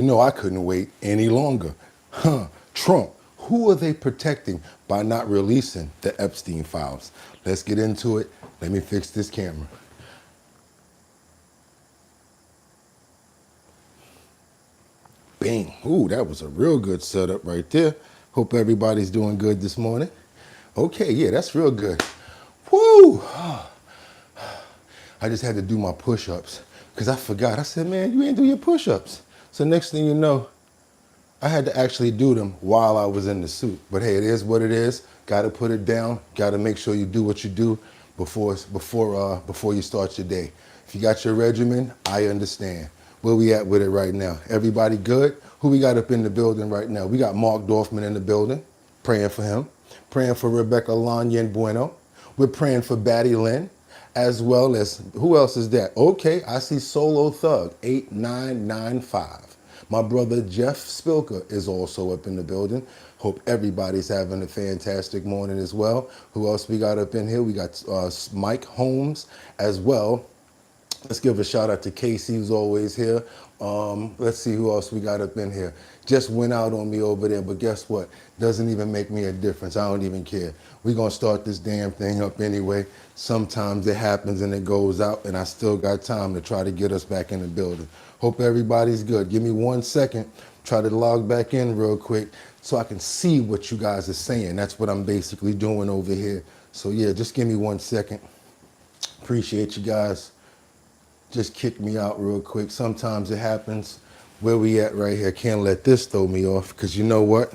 You know, I couldn't wait any longer. Trump, who are they protecting by not releasing the Epstein Files? Let's get into it. Let me fix this camera. Bing. Ooh, that was a real good setup right there. Hope everybody's doing good this morning. Okay, yeah, that's real good. Woo! I just had to do my push-ups because I forgot. I said, man, you ain't do your push-ups. So next thing you know, I had to actually do them while I was in the suit. But hey, it is what it is. Got to put it down. Got to make sure you do what you do before you start your day. If you got your regimen, I understand. Where we at with it right now? Everybody good? Who we got up in the building right now? We got Mark Dorfman in the building. Praying for him. Praying for Rebecca Lanyan Bueno. We're praying for Batty Lynn. As well as, who else is that? Okay, I see Solo Thug, 8995. My brother Jeff Spilker is also up in the building. Hope everybody's having a fantastic morning as well. Who else we got up in here? We got Mike Holmes as well. Let's give a shout out to Casey, who's always here. Let's see who else we got up in here. Just went out on me over there, but guess what? Doesn't even make me a difference. I don't even care. We're going to start this damn thing up anyway. Sometimes it happens and it goes out, and I still got time to try to get us back in the building. Hope everybody's good. Give me 1 second. Try to log back in real quick so I can see what you guys are saying. That's what I'm basically doing over here. So yeah, just give me 1 second. Appreciate you guys. Just kick me out real quick. Sometimes it happens. Where we at right here? Can't let this throw me off, because you know what?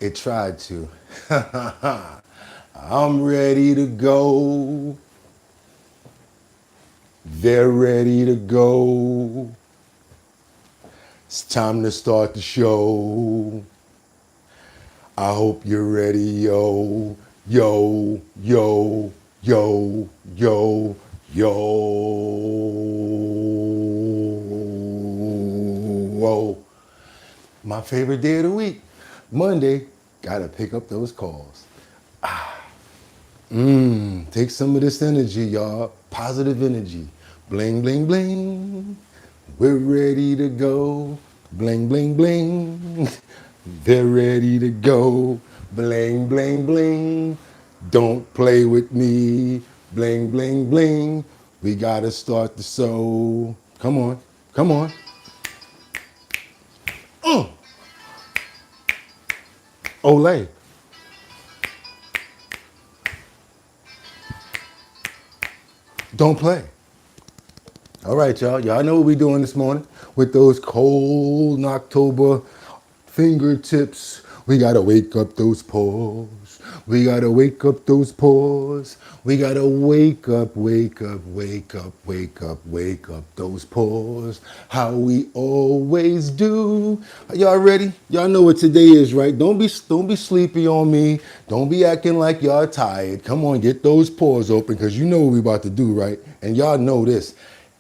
It tried to. I'm ready to go. They're ready to go. It's time to start the show. I hope you're ready, yo, yo, yo, yo, yo, yo. Whoa. My favorite day of the week, Monday. Gotta pick up those calls. Take some of this energy, y'all. Positive energy. Bling, bling, bling. We're ready to go. Bling, bling, bling. They're ready to go. Bling, bling, bling. Don't play with me. Bling, bling, bling. We gotta start the show. Come on. Come on. Olay. Don't play. All right, y'all. Y'all know what we're doing this morning with those cold October fingertips. We gotta wake up those pores. We gotta wake up those pores. We gotta wake up, wake up, wake up, wake up, wake up those pores. How we always do. Y'all ready? Y'all know what today is, right? Don't be sleepy on me. Don't be acting like y'all tired. Come on, get those pores open, because you know what we about to do, right? And y'all know this.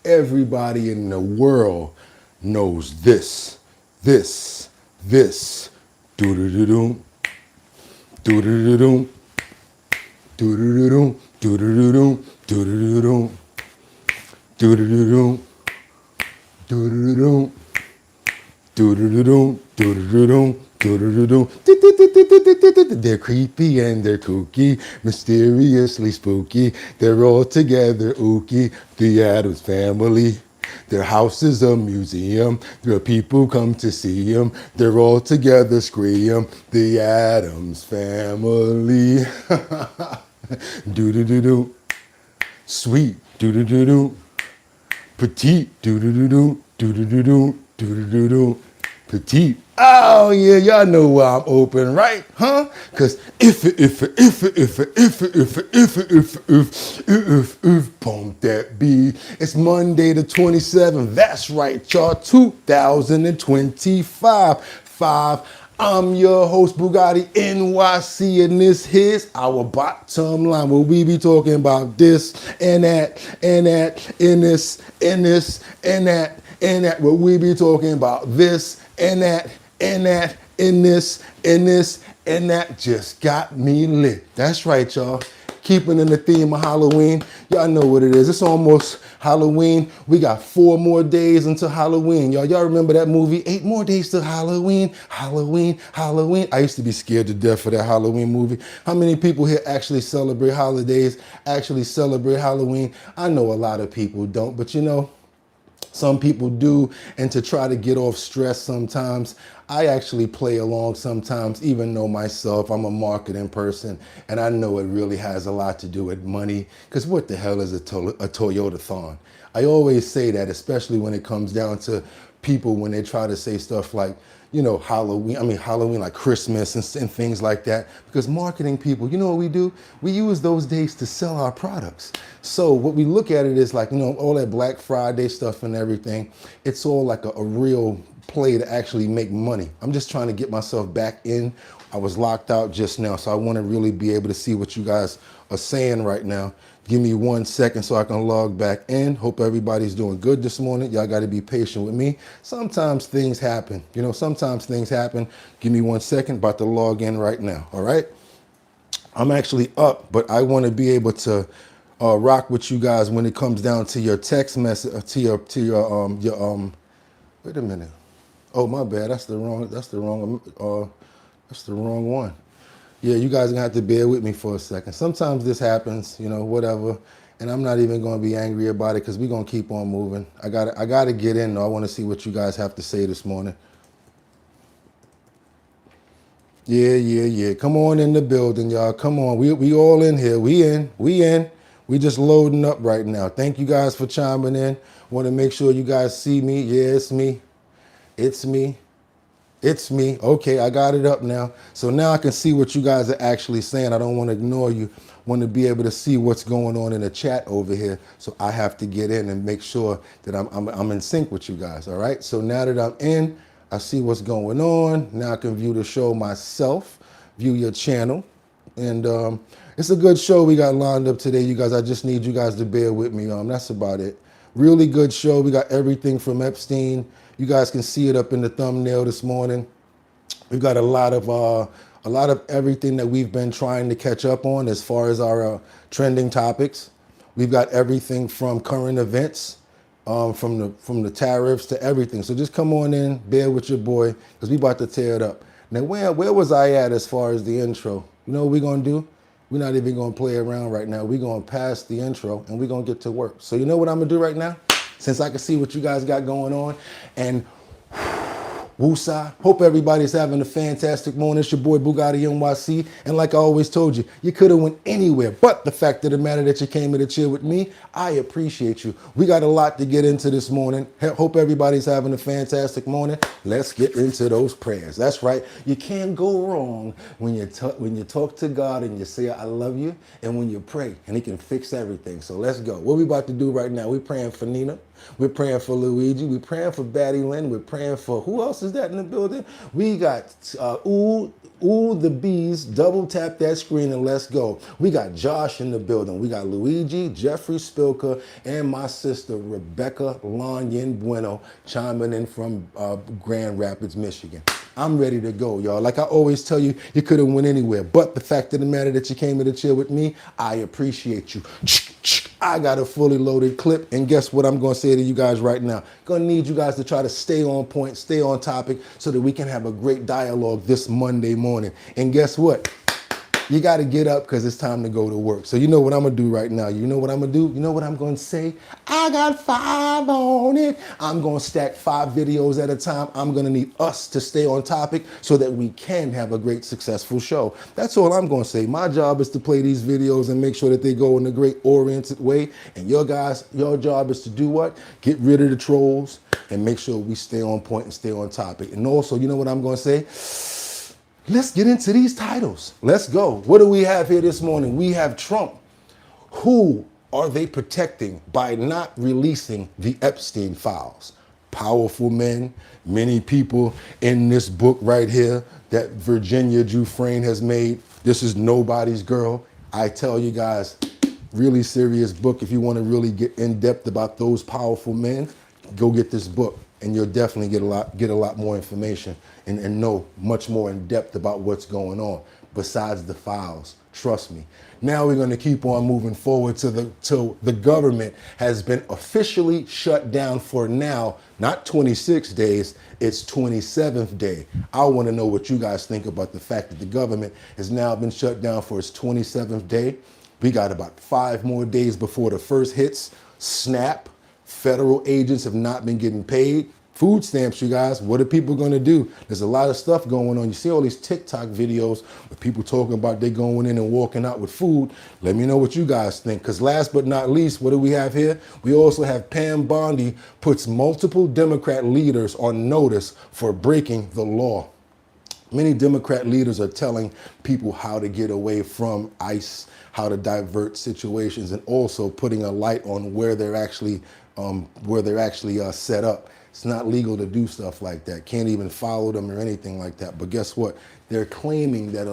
Everybody in the world knows this. Do-do-do-doom. Do-do-do-doom. Do-do-do-doom. Do-do-do-doom. Do-do-do-doom. Do-do-do-doom. Do-do-do-doom. Do-do-do-doom. Do-do-do-doom. Do-do-do-doom. They're creepy and they're kooky, mysteriously spooky. They're all together, ooky. The Addams Family. Their house is a museum. The people come to see them. They're all together, scream. The Addams Family. Do-do-do-do. Sweet. Do-do-do-do. Petite. Do-do-do-do. Do-do-do-do. Do-do-do-do. Petite. Oh yeah, y'all know why I'm open, right? Huh? Cause if pump that beat. It's Monday the 27th. That's right, y'all. 2025. I'm your host, Bugatti NYC, and this here's our bottom line, where we be talking about this and that, and that, and this, and this, and that, and that. Where we be talking about this and that, and that, and this, and this, and that. Just got me lit. That's right, y'all. keeping in the theme of Halloween. Y'all know what it is. It's almost Halloween. We got 4 more days until Halloween. Y'all remember that movie? 8 more days till Halloween, Halloween, Halloween. I used to be scared to death for that Halloween movie. How many people here actually celebrate holidays, actually celebrate Halloween? I know a lot of people don't, but you know, some people do, and to try to get off stress sometimes, I actually play along sometimes, even though myself, I'm a marketing person, and I know it really has a lot to do with money, because what the hell is a Toyota-thon? I always say that, especially when it comes down to people when they try to say stuff like, you know, Halloween like Christmas and things like that. Because marketing people, you know what we do? We use those days to sell our products. So what we look at it is like, you know, all that Black Friday stuff and everything, it's all like a real play to actually make money. I'm just trying to get myself back in. I was locked out just now, so I want to really be able to see what you guys are saying right now. Give me 1 second so I can log back in. Hope everybody's doing good this morning. Y'all got to be patient with me. Sometimes things happen. You know, sometimes things happen. Give me 1 second. About to log in right now. All right. I'm actually up, but I want to be able to rock with you guys when it comes down to your text message, wait a minute. Oh, my bad. That's the wrong one. Yeah, you guys are gonna have to bear with me for a second. Sometimes this happens, you know, whatever. And I'm not even gonna be angry about it because we're gonna keep on moving. I gotta get in though. I wanna see what you guys have to say this morning. Yeah. Come on in the building, y'all. Come on. We all in here. We in. We just loading up right now. Thank you guys for chiming in. Want to make sure you guys see me. Yeah, it's me. It's me. It's me. Okay, I got it up now. So now I can see what you guys are actually saying. I don't want to ignore you. Want to be able to see what's going on in the chat over here. So I have to get in and make sure that I'm in sync with you guys. All right. So now that I'm in, I see what's going on. Now I can view the show myself, view your channel. And it's a good show we got lined up today, you guys. I just need you guys to bear with me. That's about it. Really good show. We got everything from Epstein. You guys can see it up in the thumbnail this morning. We've got a lot of everything that we've been trying to catch up on as far as our trending topics. We've got everything from current events, from the tariffs to everything. So just come on in, bear with your boy, because we about to tear it up. Now, where was I at as far as the intro? You know what we're gonna do? We're not even gonna play around right now. We're gonna pass the intro and we're gonna get to work. So you know what I'm gonna do right now? Since I can see what you guys got going on, and woosah. Hope everybody's having a fantastic morning. It's your boy BOOGOTTINYC. And like I always told you, you could have went anywhere. But the fact of the matter that you came here to chill with me, I appreciate you. We got a lot to get into this morning. Hope everybody's having a fantastic morning. Let's get into those prayers. That's right. You can't go wrong when you talk to God and you say, I love you, and when you pray, and he can fix everything. So let's go. What we about to do right now, we're praying for Nina. We're praying for Luigi. We're praying for Batty Lynn. We're praying for, who else is that in the building? We got the bees. Double tap that screen and let's go. We got Josh in the building. We got Luigi, Jeffrey Spilka, and my sister Rebecca Lanyen Bueno chiming in from Grand Rapids, Michigan. I'm ready to go, y'all. Like I always tell you, you could have went anywhere. But the fact of the matter that you came here to chill with me, I appreciate you. I got a fully loaded clip, and guess what I'm going to say to you guys right now? Going to need you guys to try to stay on point, stay on topic, so that we can have a great dialogue this Monday morning. And guess what? You got to get up because it's time to go to work. So you know what I'm going to do right now. You know what I'm going to do? You know what I'm going to say? I got 5 on it. I'm going to stack 5 videos at a time. I'm going to need us to stay on topic so that we can have a great, successful show. That's all I'm going to say. My job is to play these videos and make sure that they go in a great oriented way. And your job is to do what? Get rid of the trolls and make sure we stay on point and stay on topic. And also, you know what I'm going to say? Let's get into these titles. Let's go. What do we have here this morning? We have Trump. Who are they protecting by not releasing the Epstein Files? Powerful men, many people in this book right here that Virginia Giuffre has made. This is Nobody's Girl. I tell you guys, really serious book. If you want to really get in depth about those powerful men, go get this book. And you'll definitely get a lot more information and know much more in depth about what's going on besides the files. Trust me. Now we're going to keep on moving forward till the government has been officially shut down for now, not 26 days, it's 27th day. I want to know what you guys think about the fact that the government has now been shut down for its 27th day. We got about 5 more days before the first hits. Snap. Federal agents have not been getting paid. Food stamps, you guys, what are people going to do? There's a lot of stuff going on. You see all these TikTok videos with people talking about they going in and walking out with food. Let me know what you guys think. Because last but not least, what do we have here? We also have Pam Bondi puts multiple Democrat leaders on notice for breaking the law. Many Democrat leaders are telling people how to get away from ICE, how to divert situations, and also putting a light on where they're actually set up. It's not legal to do stuff like that. Can't even follow them or anything like that. But guess what? They're claiming that,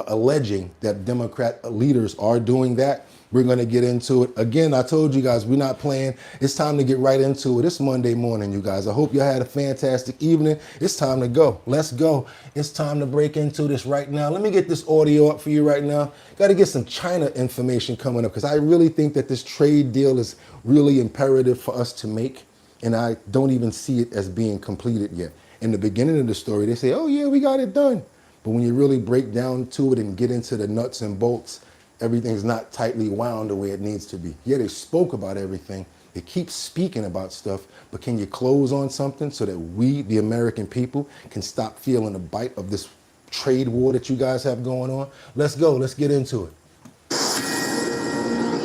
alleging that Democrat leaders are doing that. We're going to get into it. Again, I told you guys, we're not playing. It's time to get right into it. It's Monday morning, you guys. I hope you had a fantastic evening. It's time to go. Let's go. It's time to break into this right now. Let me get this audio up for you right now. Got to get some China information coming up because I really think that this trade deal is really imperative for us to make. And I don't even see it as being completed yet. In the beginning of the story, they say, oh yeah, we got it done. But when you really break down to it and get into the nuts and bolts, everything's not tightly wound the way it needs to be. Yeah, they spoke about everything. They keep speaking about stuff, but can you close on something so that we, the American people, can stop feeling the bite of this trade war that you guys have going on? Let's go. Let's get into it.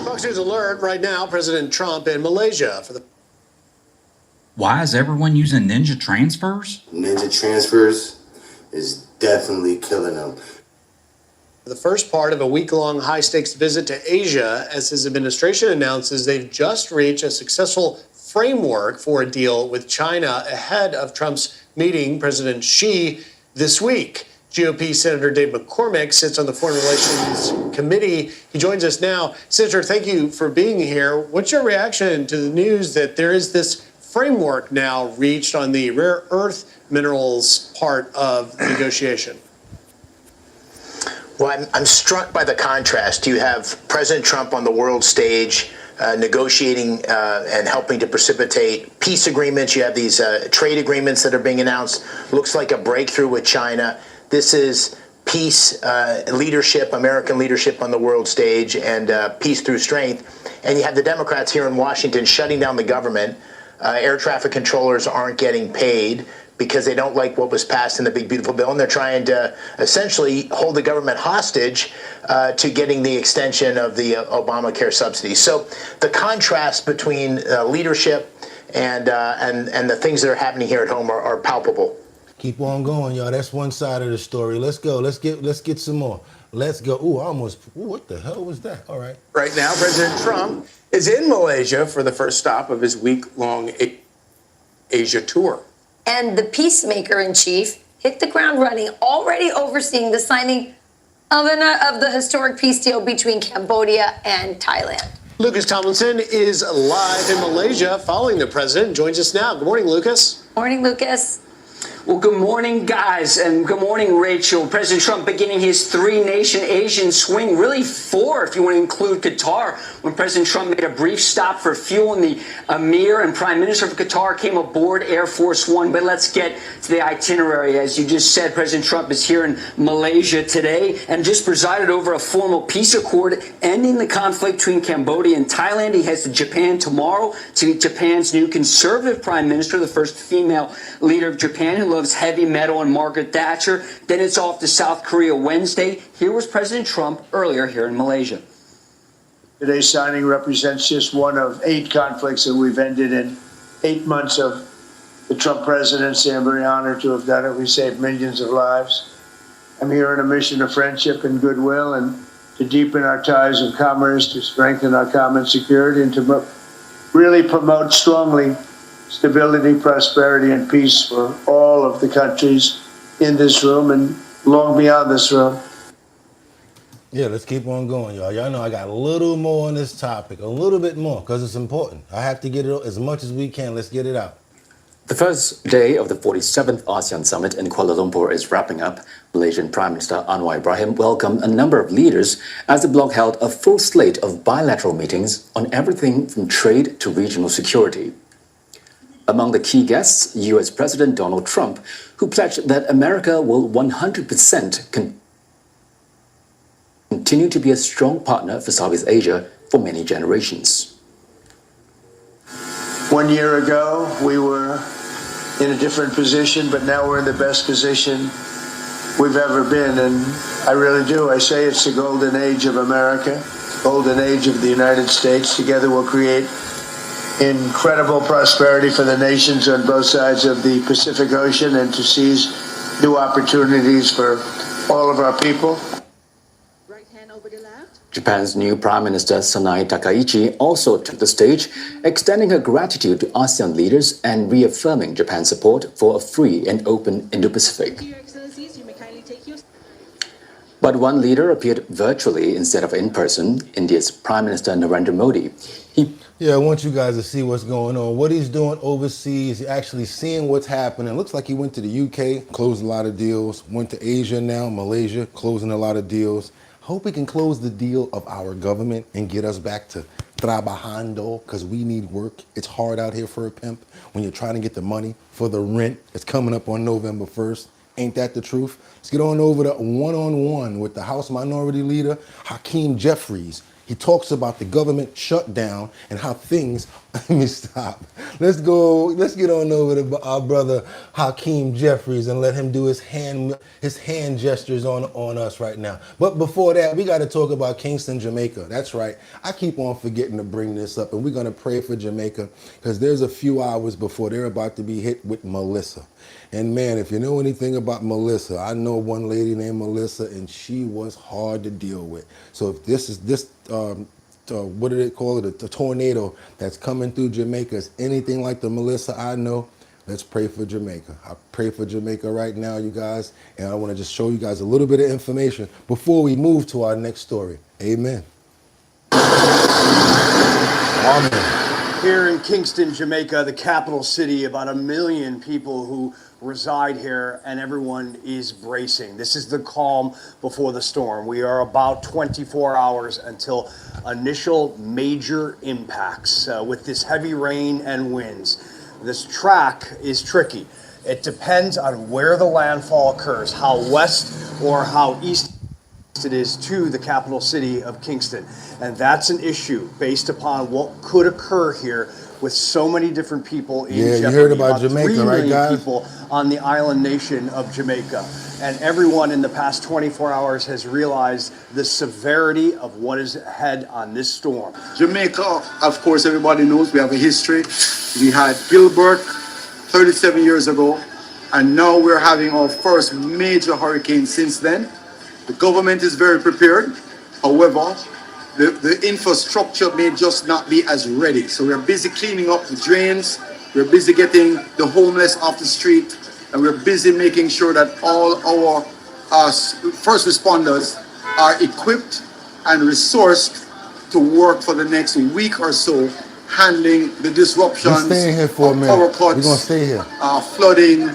Fox News alert right now, President Trump in Malaysia for the... Why is everyone using ninja transfers? Ninja transfers is definitely killing them. The first part of a week-long high-stakes visit to Asia as his administration announces they've just reached a successful framework for a deal with China ahead of Trump's meeting President Xi this week. GOP Senator Dave McCormick sits on the Foreign Relations Committee. He joins us now. Senator, thank you for being here. What's your reaction to the news that there is this framework now reached on the rare earth minerals part of the negotiation? Well, I'm struck by the contrast. You have President Trump on the world stage negotiating and helping to precipitate peace agreements. You have these trade agreements that are being announced. Looks like a breakthrough with China. This is peace leadership, American leadership on the world stage, and peace through strength. And you have the Democrats here in Washington shutting down the government. Air traffic controllers aren't getting paid because they don't like what was passed in the big, beautiful bill, and they're trying to essentially hold the government hostage to getting the extension of the Obamacare subsidies. So the contrast between leadership and the things that are happening here at home are palpable. Keep on going, y'all. That's one side of the story. Let's go. Let's get some more. Let's go. What the hell was that? All right. Right now, President Trump is in Malaysia for the first stop of his week-long Asia tour. And the peacemaker-in-chief hit the ground running, already overseeing the signing of the historic peace deal between Cambodia and Thailand. Lucas Tomlinson is live in Malaysia following the president. Joins us now. Good morning, Lucas. Morning, Lucas. Well, good morning, guys, and good morning, Rachel. President Trump beginning his 3-nation Asian swing, really 4 if you want to include Qatar, when President Trump made a brief stop for fuel and the Emir and Prime Minister of Qatar came aboard Air Force One. But let's get to the itinerary. As you just said, President Trump is here in Malaysia today and just presided over a formal peace accord ending the conflict between Cambodia and Thailand. He heads to Japan tomorrow to meet Japan's new conservative Prime Minister, the first female leader of Japan, who loves heavy metal, and Margaret Thatcher. Then it's off to South Korea Wednesday. Here was President Trump earlier here in Malaysia. Today's signing represents just one of 8 conflicts that we've ended in 8 months of the Trump presidency. I'm very honored to have done it. We saved millions of lives. I'm here on a mission of friendship and goodwill and to deepen our ties of commerce, to strengthen our common security, and to really promote strongly stability, prosperity, and peace for all of the countries in this room and long beyond this room. Yeah, let's keep on going, y'all. Y'all know I got a little more on this topic, a little bit more, because it's important. I have to get it as much as we can. Let's get it out. The first day of the 47th ASEAN Summit in Kuala Lumpur is wrapping up. Malaysian Prime Minister Anwar Ibrahim welcomed a number of leaders as the bloc held a full slate of bilateral meetings on everything from trade to regional security. Among the key guests, US President Donald Trump, who pledged that America will 100% continue to be a strong partner for Southeast Asia for many generations. 1 year ago, we were in a different position, but now we're in the best position we've ever been. And I really do. I say it's the golden age of America, golden age of the United States. Together we'll create incredible prosperity for the nations on both sides of the Pacific Ocean and to seize new opportunities for all of our people. Japan's new Prime Minister Sanai Takaichi also took the stage, extending her gratitude to ASEAN leaders and reaffirming Japan's support for a free and open Indo-Pacific. But one leader appeared virtually instead of in person, India's Prime Minister Narendra Modi. I want you guys to see what's going on. What he's doing overseas, actually seeing what's happening. Looks like he went to the UK, closed a lot of deals. Went to Asia now, Malaysia, closing a lot of deals. Hope we can close the deal of our government and get us back to trabajando, because we need work. It's hard out here for a pimp when you're trying to get the money for the rent. It's coming up on November 1st. Ain't that the truth? Let's get on over to one-on-one with the House Minority Leader, Hakeem Jeffries. He talks about the government shutdown and how things, let me stop. Let's get on over to our brother Hakeem Jeffries and let him do his hand gestures on us right now. But before that, we got to talk about Kingston, Jamaica. That's right. I keep on forgetting to bring this up, and we're going to pray for Jamaica because there's a few hours before they're about to be hit with Melissa. And man, if you know anything about Melissa, I know one lady named Melissa, and she was hard to deal with. So if this what do they call it? A tornado that's coming through Jamaica is anything like the Melissa I know, let's pray for Jamaica. I pray for Jamaica right now, you guys, and I want to just show you guys a little bit of information before we move to our next story. Amen. Amen. Here in Kingston, Jamaica, the capital city, about 1 million people who reside here, and everyone is bracing. This is the calm before the storm. We are about 24 hours until initial major impacts with this heavy rain and winds. This track is tricky. It depends on where the landfall occurs, how west or how east it is to the capital city of Kingston. And that's an issue based upon what could occur here with so many different people in jeopardy. You heard about Jamaica, right, guys? People on the island nation of Jamaica. And everyone in the past 24 hours has realized the severity of what is ahead on this storm. Jamaica, of course, everybody knows we have a history. We had Gilbert 37 years ago, and now we're having our first major hurricane since then. The government is very prepared. However, the infrastructure may just not be as ready. So we're busy cleaning up the drains. We're busy getting the homeless off the street. And we're busy making sure that all our first responders are equipped and resourced to work for the next week or so, handling the disruptions, We're staying here for a minute. power cuts, We're gonna stay here. Flooding,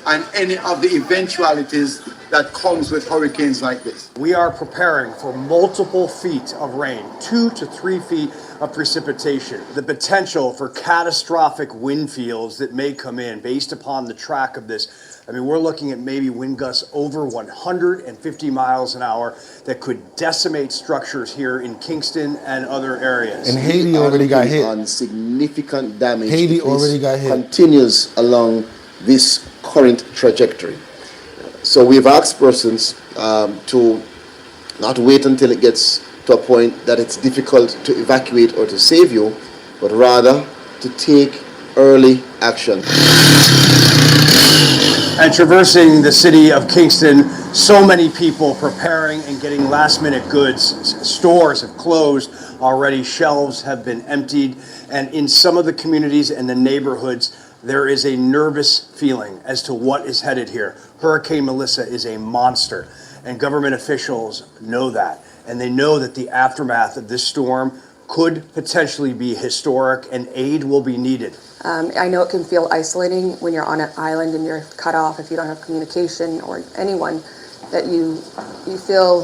and any of the eventualities that comes with hurricanes like this. We are preparing for multiple feet of rain, 2 to 3 feet of precipitation. The potential for catastrophic wind fields that may come in based upon the track of this. I mean, we're looking at maybe wind gusts over 150 miles an hour that could decimate structures here in Kingston and other areas. And Haiti already got hit. On significant damage. Haiti already got hit. Continues along this current trajectory. So we've asked persons to not wait until it gets to a point that it's difficult to evacuate or to save you, but rather to take early action. And traversing the city of Kingston, so many people preparing and getting last-minute goods. Stores have closed already, shelves have been emptied, and in some of the communities and the neighborhoods, there is a nervous feeling as to what is headed here. Hurricane Melissa is a monster, and government officials know that. And they know that the aftermath of this storm could potentially be historic, and aid will be needed. I know it can feel isolating when you're on an island and you're cut off if you don't have communication or anyone, that you feel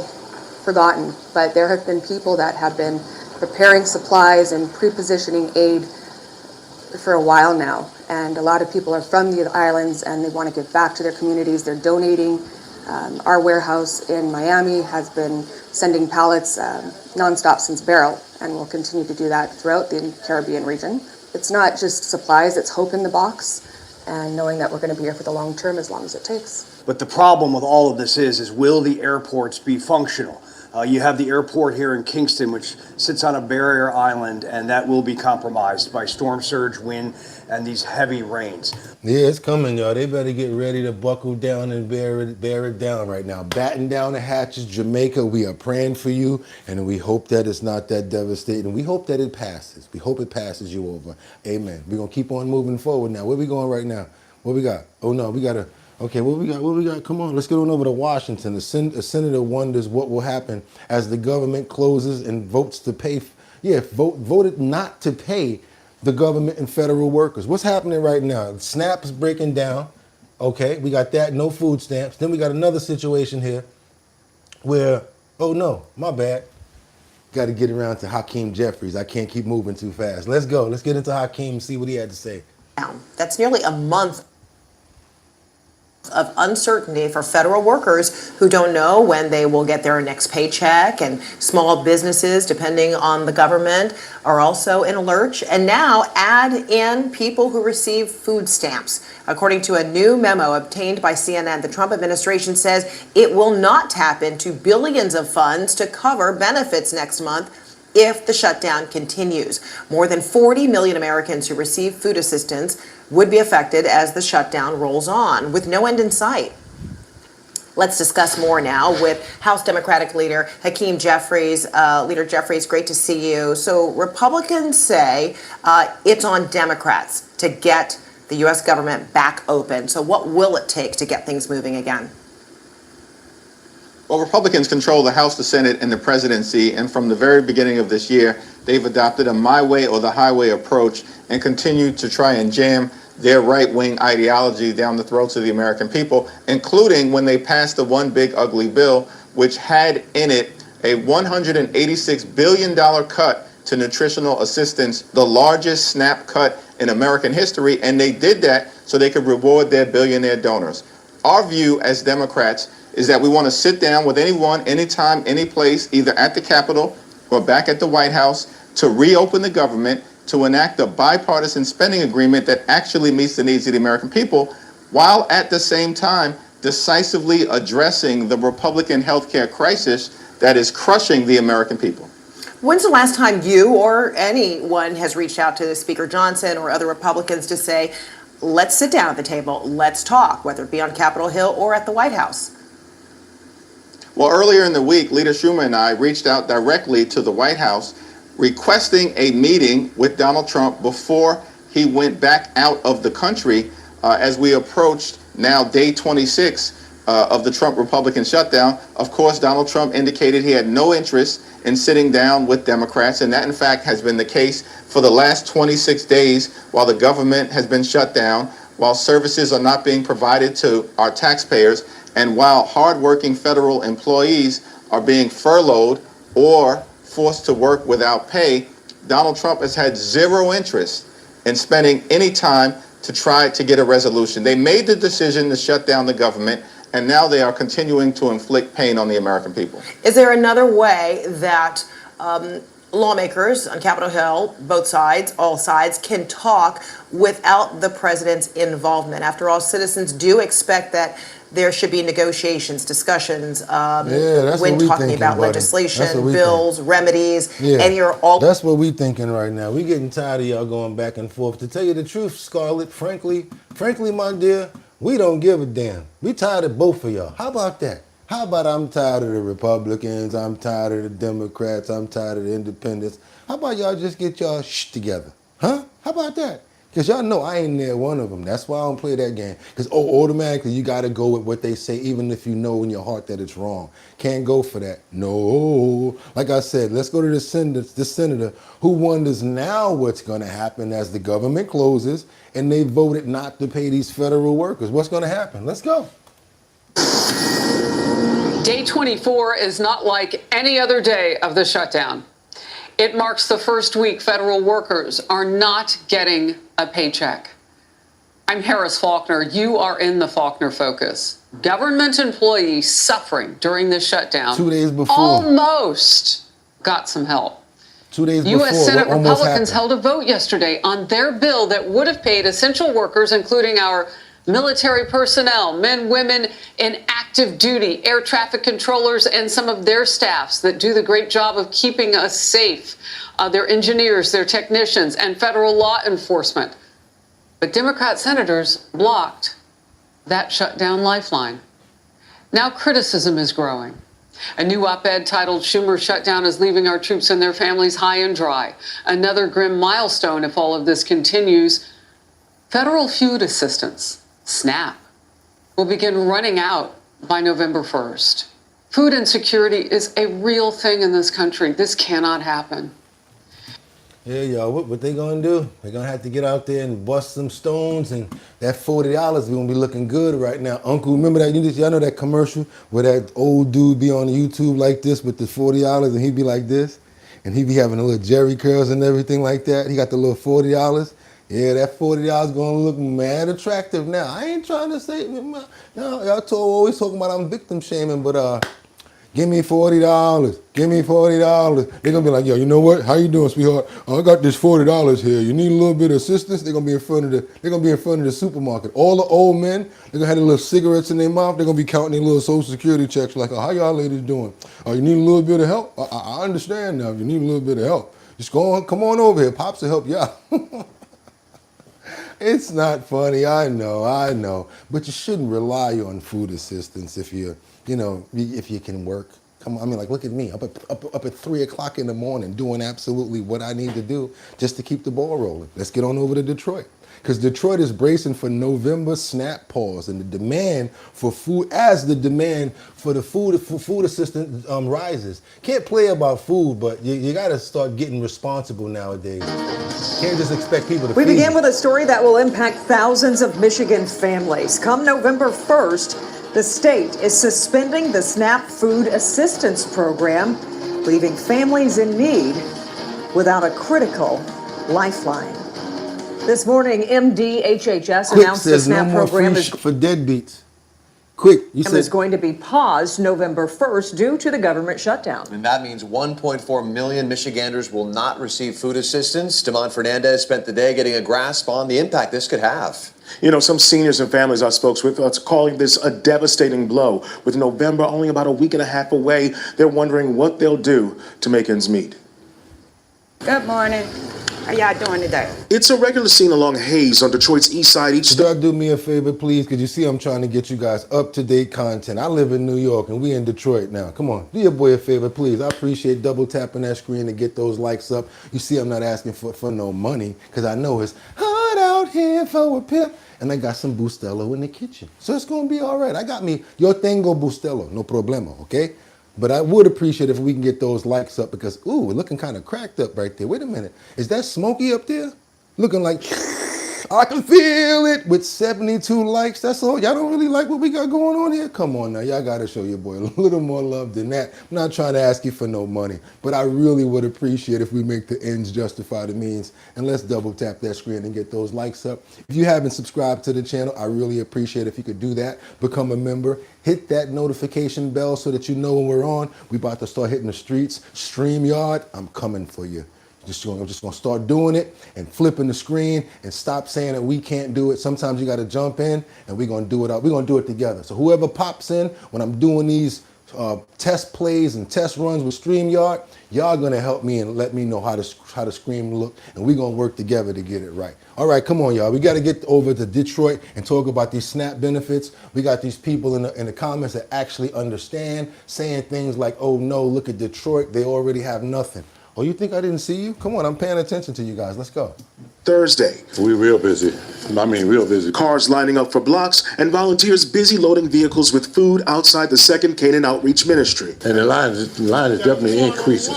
forgotten. But there have been people that have been preparing supplies and pre-positioning aid for a while now. And a lot of people are from the islands and they want to give back to their communities. They're donating. Our warehouse in Miami has been sending pallets nonstop since Beryl, and will continue to do that throughout the Caribbean region. It's not just supplies, it's hope in the box, and knowing that we're going to be here for the long term as long as it takes. But the problem with all of this is will the airports be functional? You have the airport here in Kingston, which sits on a barrier island, and that will be compromised by storm surge, wind, and these heavy rains. Yeah, it's coming, y'all. They better get ready to buckle down and bear it down right now. Batten down the hatches, Jamaica. We are praying for you, and we hope that it's not that devastating. We hope that it passes. We hope it passes you over. Amen. We're going to keep on moving forward now. Where we going right now? What we got? Oh, no, we got to... Okay, what we got? Come on, let's get on over to Washington. A senator wonders what will happen as the government closes and votes to pay, voted not to pay the government and federal workers. What's happening right now? SNAP is breaking down. Okay, we got that, no food stamps. Then we got another situation here where, oh no, my bad. Got to get around to Hakeem Jeffries. I can't keep moving too fast. Let's go. Let's get into Hakeem and see what he had to say. That's nearly a month of uncertainty for federal workers who don't know when they will get their next paycheck, and small businesses, depending on the government, are also in a lurch. And now add in people who receive food stamps. According to a new memo obtained by CNN, the Trump administration says it will not tap into billions of funds to cover benefits next month if the shutdown continues. More than 40 million Americans who receive food assistance would be affected as the shutdown rolls on, with no end in sight. Let's discuss more now with House Democratic Leader Hakeem Jeffries. Leader Jeffries, great to see you. So Republicans say it's on Democrats to get the U.S. government back open. So what will it take to get things moving again? Well, Republicans control the House, the Senate, and the presidency, and from the very beginning of this year, they've adopted a my way or the highway approach and continue to try and jam their right-wing ideology down the throats of the American people, including when they passed the One Big Ugly Bill, which had in it a $186 billion cut to nutritional assistance, the largest SNAP cut in American history, and they did that so they could reward their billionaire donors. Our view as Democrats is that we want to sit down with anyone, anytime, any place, either at the Capitol or back at the White House, to reopen the government, to enact a bipartisan spending agreement that actually meets the needs of the American people, while at the same time decisively addressing the Republican healthcare crisis that is crushing the American people. When's the last time you or anyone has reached out to Speaker Johnson or other Republicans to say, let's sit down at the table, let's talk, whether it be on Capitol Hill or at the White House? Well, earlier in the week, Leader Schumer and I reached out directly to the White House requesting a meeting with Donald Trump before he went back out of the country as we approached now day 26 of the Trump Republican shutdown. Of course, Donald Trump indicated he had no interest in sitting down with Democrats, and that in fact has been the case for the last 26 days while the government has been shut down, while services are not being provided to our taxpayers, and while hardworking federal employees are being furloughed or forced to work without pay. Donald Trump has had zero interest in spending any time to try to get a resolution. They made the decision to shut down the government, and now they are continuing to inflict pain on the American people. Is there another way that lawmakers on Capitol Hill, both sides, all sides, can talk without the president's involvement? After all, citizens do expect that there should be negotiations, discussions, when talking about legislation, bills, remedies, and you're all... That's what we thinking right now. We getting tired of y'all going back and forth. To tell you the truth, Scarlett, frankly, my dear, we don't give a damn. We tired of both of y'all. How about that? How about I'm tired of the Republicans, I'm tired of the Democrats, I'm tired of the independents. How about y'all just get y'all shh together? Huh? How about that? Because y'all know I ain't near one of them. That's why I don't play that game. Because automatically you got to go with what they say, even if you know in your heart that it's wrong. Can't go for that. No. Like I said, let's go to the senator who wonders now what's going to happen as the government closes and they voted not to pay these federal workers. What's going to happen? Let's go. Day 24 is not like any other day of the shutdown. It marks the first week federal workers are not getting a paycheck. I'm Harris Faulkner. You are in the Faulkner Focus. Government employees suffering during this shutdown 2 days before almost got some help. 2 days before, U.S. Senate what almost Republicans happened? held a vote yesterday on their bill that would have paid essential workers, including our military personnel, men, women in active duty, air traffic controllers, and some of their staffs that do the great job of keeping us safe, their engineers, their technicians, and federal law enforcement. But Democrat senators blocked that shutdown lifeline. Now criticism is growing. A new op-ed titled "Schumer's Shutdown is Leaving Our Troops and Their Families High and Dry." Another grim milestone if all of this continues. Federal food assistance, SNAP, will begin running out by November 1st. Food insecurity is a real thing in this country. This cannot happen. Yeah, y'all, what they gonna do? They're gonna have to get out there and bust some stones, and that $40 gonna be looking good right now. Uncle, remember that? Y'all know that commercial where that old dude be on YouTube like this with the $40 and he be like this? And he be having the little Jerry curls and everything like that. He got the little $40. Yeah, that $40 gonna look mad attractive now. I ain't trying to say, no, y'all always talking about I'm victim shaming, but give me $40. Give me $40. They're gonna be like, yo, you know what? How you doing, sweetheart? Oh, I got this $40 here. You need a little bit of assistance? They're gonna be in front of the supermarket. All the old men, they're gonna have their little cigarettes in their mouth. They're gonna be counting their little Social Security checks like, oh, how y'all ladies doing? Oh, you need a little bit of help? I understand now. If you need a little bit of help, just go on, come on over here. Pops will help you out. It's not funny, I know. But you shouldn't rely on food assistance if if you can work. Come on, I mean, like, look at me, up at 3 o'clock in the morning doing absolutely what I need to do just to keep the ball rolling. Let's get on over to Detroit. Because Detroit is bracing for November SNAP pause, and the demand for food, as the demand for the food assistance rises. Can't play about food, but you got to start getting responsible nowadays. Can't just expect people to We feed begin you. with a story that will impact thousands of Michigan families. Come November 1st, the state is suspending the SNAP food assistance program, leaving families in need without a critical lifeline. This morning, MDHHS Quick announced the says no SNAP more program free is for deadbeats. Quick, you is said. going to be paused November 1st due to the government shutdown. And that means 1.4 million Michiganders will not receive food assistance. Damon Fernandez spent the day getting a grasp on the impact this could have. You know, some seniors and families I spoke with are calling this a devastating blow. With November only about a week and a half away, they're wondering what they'll do to make ends meet. Good morning. How y'all doing today? It's a regular scene along Hayes on Detroit's east side each Could y'all do me a favor, please? Because you see I'm trying to get you guys up-to-date content. I live in New York, and we in Detroit now. Come on, do your boy a favor, please. I appreciate double tapping that screen to get those likes up. You see I'm not asking for no money, because I know it's hot out here for a pimp. And I got some Bustelo in the kitchen. So it's going to be all right. I got me, yo tengo Bustelo, no problema, okay? But I would appreciate if we can get those likes up because, ooh, we're looking kind of cracked up right there. Wait a minute. Is that Smokey up there? Looking like, I can feel it with 72 likes. That's all. Y'all don't really like what we got going on here? Come on now. Y'all got to show your boy a little more love than that. I'm not trying to ask you for no money, but I really would appreciate if we make the ends justify the means. And let's double tap that screen and get those likes up. If you haven't subscribed to the channel, I really appreciate if you could do that. Become a member. Hit that notification bell so that you know when we're on. We about to start hitting the streets. StreamYard, I'm coming for you. I'm just gonna start doing it and flipping the screen and stop saying that we can't do it. Sometimes you gotta jump in and we're gonna do it. We're gonna do it together. So whoever pops in when I'm doing these test plays and test runs with StreamYard, y'all gonna help me and let me know how the screen look, and we're gonna work together to get it right. All right, come on, y'all. We gotta get over to Detroit and talk about these SNAP benefits. We got these people in the comments that actually understand, saying things like, oh no, look at Detroit, they already have nothing. Oh, you think I didn't see you? Come on, I'm paying attention to you guys. Let's go. Thursday. We real busy. I mean, real busy. Cars lining up for blocks and volunteers busy loading vehicles with food outside the Second Canaan Outreach Ministry. And the line is definitely increasing.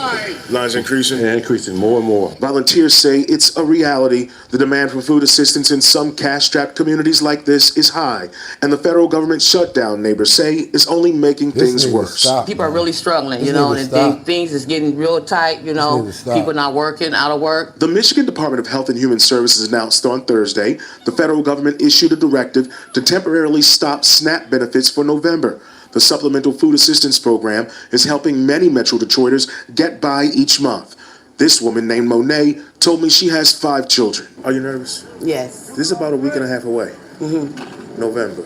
Lines increasing? Yeah, increasing more and more. Volunteers say it's a reality. The demand for food assistance in some cash-strapped communities like this is high. And the federal government shutdown, neighbors say, is only making things worse. People are really struggling, and things is getting real tight, people not working, out of work. The Michigan Department of Health and Human Services announced on Thursday the federal government issued a directive to temporarily stop SNAP benefits for November. The Supplemental Food Assistance Program is helping many Metro Detroiters get by each month. This woman named Monet told me she has 5 children. Are you nervous? Yes. This is about a week and a half away. November.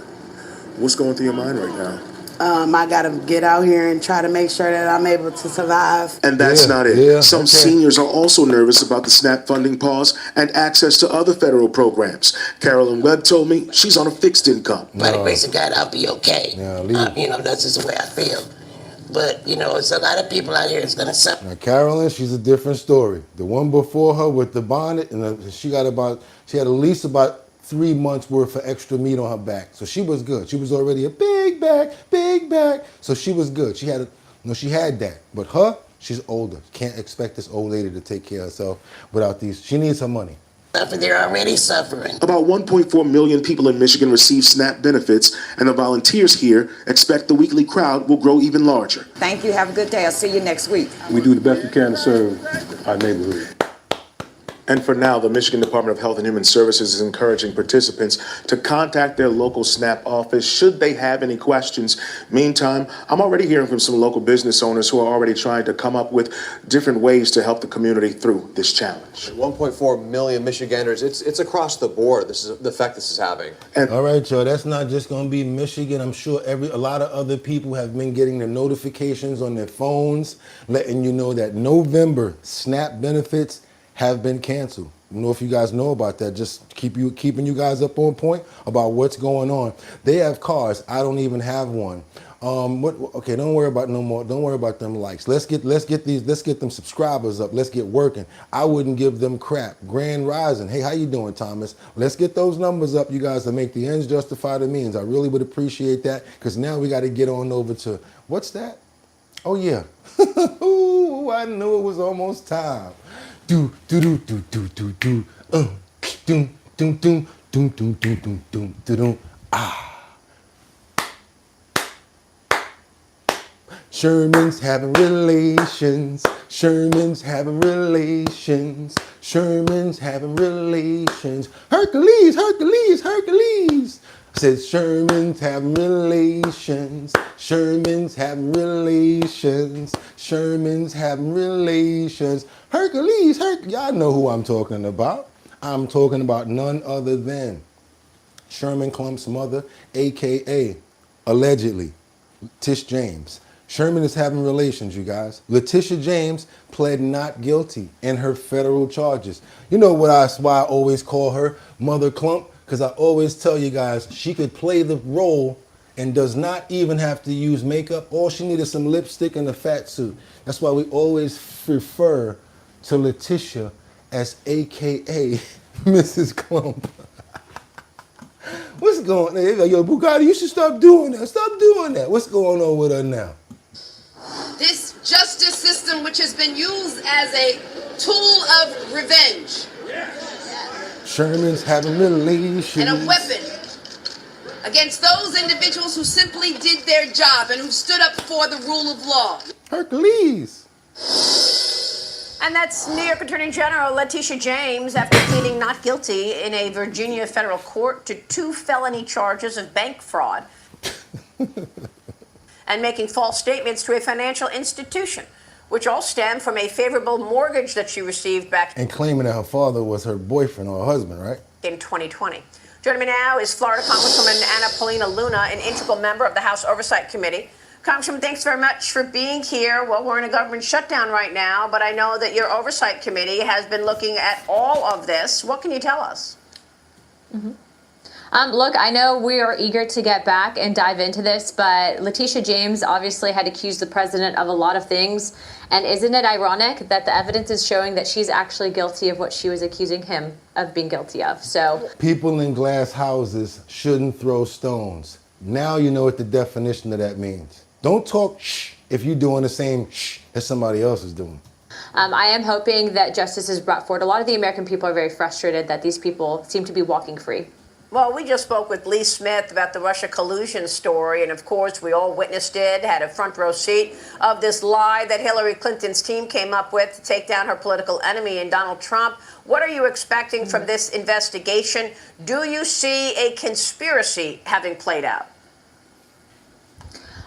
What's going through your mind right now? I got to get out here and try to make sure that I'm able to survive. And that's not it. Some seniors are also nervous about the SNAP funding pause and access to other federal programs. Carolyn Webb told me she's on a fixed income. By the grace of God, I'll be okay. That's just the way I feel. But, it's a lot of people out here that's going to suffer. Now, Carolyn, she's a different story. The one before her with the bonnet, and she had at least about 3 months worth of extra meat on her back. So she was good. She was already a big back. So she was good. She had that. But her, she's older. Can't expect this old lady to take care of herself without these. She needs her money. They're already suffering. About 1.4 million people in Michigan receive SNAP benefits, and the volunteers here expect the weekly crowd will grow even larger. Thank you. Have a good day. I'll see you next week. We do the best we can to serve our neighborhood. And for now, the Michigan Department of Health and Human Services is encouraging participants to contact their local SNAP office should they have any questions. Meantime, I'm already hearing from some local business owners who are already trying to come up with different ways to help the community through this challenge. 1.4 million Michiganders, it's across the board. This is the effect this is having. All right, y'all, that's not just going to be Michigan. I'm sure a lot of other people have been getting their notifications on their phones, letting you know that November SNAP benefits have been canceled. I don't know if you guys know about that. Just keeping you guys up on point about what's going on. They have cars. I don't even have one. Okay, don't worry about no more. Don't worry about them likes. Let's get them subscribers up. Let's get working. I wouldn't give them crap. Grand Rising. Hey, how you doing, Thomas? Let's get those numbers up, you guys, to make the ends justify the means. I really would appreciate that, because now we got to get on over to, what's that? Oh yeah. Ooh, I knew it was almost time. Do do do do do do do doom doom doom doom doom doom doom doom Sherman's having relations. Sherman's having relations. Sherman's having relations. Hercules, Hercules, Hercules. I said Sherman's having relations. Sherman's having relations. Sherman's having relations. Hercules, y'all know who I'm talking about. I'm talking about none other than Sherman Clump's mother, AKA, allegedly, Tish James. Sherman is having relations, you guys. Letitia James pled not guilty in her federal charges. You know why I always call her Mother Clump? Because I always tell you guys, she could play the role and does not even have to use makeup. All she needed is some lipstick and a fat suit. That's why we always refer to Letitia as AKA Mrs. Clump. What's going on? Yo, Bugatti, you should stop doing that. Stop doing that. What's going on with her now? This justice system, which has been used as a tool of revenge. Sherman's having relations. And a weapon against those individuals who simply did their job and who stood up for the rule of law. Hercules. And that's New York Attorney General Letitia James after pleading not guilty in a Virginia federal court to 2 felony charges of bank fraud and making false statements to a financial institution, which all stem from a favorable mortgage that she received back And claiming that her father was her boyfriend or her husband, right? in 2020. Joining me now is Florida Congresswoman Anna Paulina Luna, an integral member of the House Oversight Committee. Congresswoman, thanks very much for being here. Well, we're in a government shutdown right now, but I know that your Oversight Committee has been looking at all of this. What can you tell us? Look, I know we are eager to get back and dive into this, but Letitia James obviously had accused the president of a lot of things. And isn't it ironic that the evidence is showing that she's actually guilty of what she was accusing him of being guilty of? So People in glass houses shouldn't throw stones. Now you know what the definition of that means. Don't talk shh if you're doing the same shh as somebody else is doing. I am hoping that justice is brought forward. A lot of the American people are very frustrated that these people seem to be walking free. Well, we just spoke with Lee Smith about the Russia collusion story, and of course, we all witnessed it, had a front row seat of this lie that Hillary Clinton's team came up with to take down her political enemy in Donald Trump. What are you expecting from this investigation? Do you see a conspiracy having played out?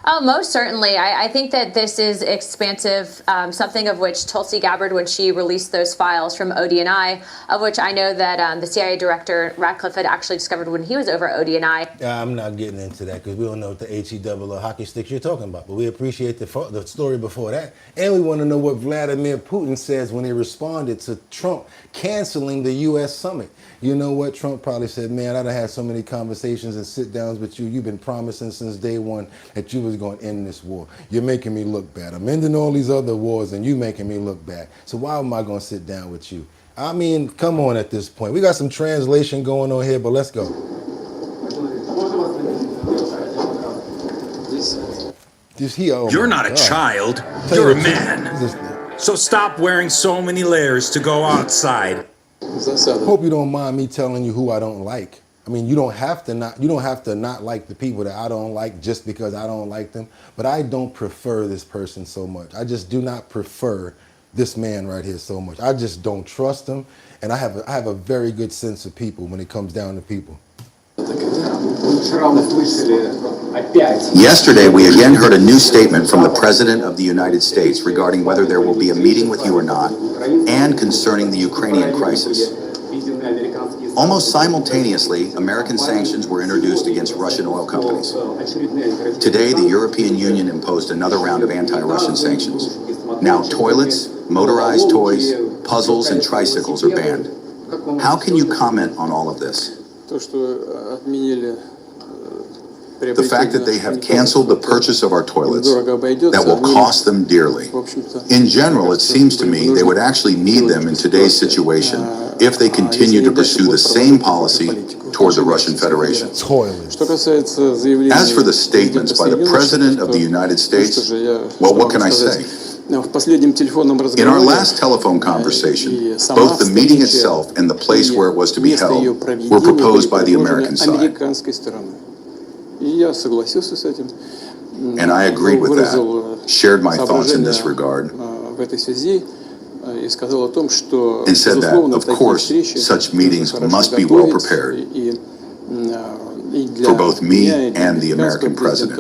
Oh, most certainly. I think that this is expansive, something of which Tulsi Gabbard, when she released those files from ODNI, of which I know that the CIA director Ratcliffe had actually discovered when he was over at ODNI. I'm not getting into that because we don't know what the HE-double hockey sticks you're talking about, but we appreciate the story before that. And we want to know what Vladimir Putin says when he responded to Trump canceling the U.S. summit. You know what? Trump probably said, man, I done had so many conversations and sit-downs with you. You've been promising since day one that you was going to end this war. You're making me look bad. I'm ending all these other wars and you making me look bad. So why am I going to sit down with you? I mean, come on at this point. We got some translation going on here, but let's go. You're not a child. You're a man. So stop wearing so many layers to go outside. Hope you don't mind me telling you who I don't like. I mean, you don't have to not like the people that I don't like just because I don't like them. But I don't prefer this person so much. I just do not prefer this man right here so much. I just don't trust him, and I have a very good sense of people when it comes down to people. Yesterday, we again heard a new statement from the President of the United States regarding whether there will be a meeting with you or not, and concerning the Ukrainian crisis. Almost simultaneously, American sanctions were introduced against Russian oil companies. Today, the European Union imposed another round of anti-Russian sanctions. Now, toilets, motorized toys, puzzles, and tricycles are banned. How can you comment on all of this? The fact that they have canceled the purchase of our toilets, that will cost them dearly. In general, it seems to me they would actually need them in today's situation if they continue to pursue the same policy toward the Russian Federation. As for the statements by the President of the United States, well, what can I say? In our last telephone conversation, both the meeting itself and the place where it was to be held were proposed by the American side. And I agreed with that, shared my thoughts in this regard, and said that, of course, such meetings must be well prepared for both me and the American president.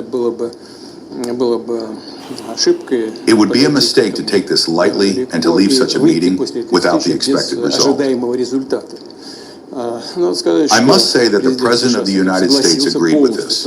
It would be a mistake to take this lightly and to leave such a meeting without the expected result. I must say that the President of the United States agreed with this,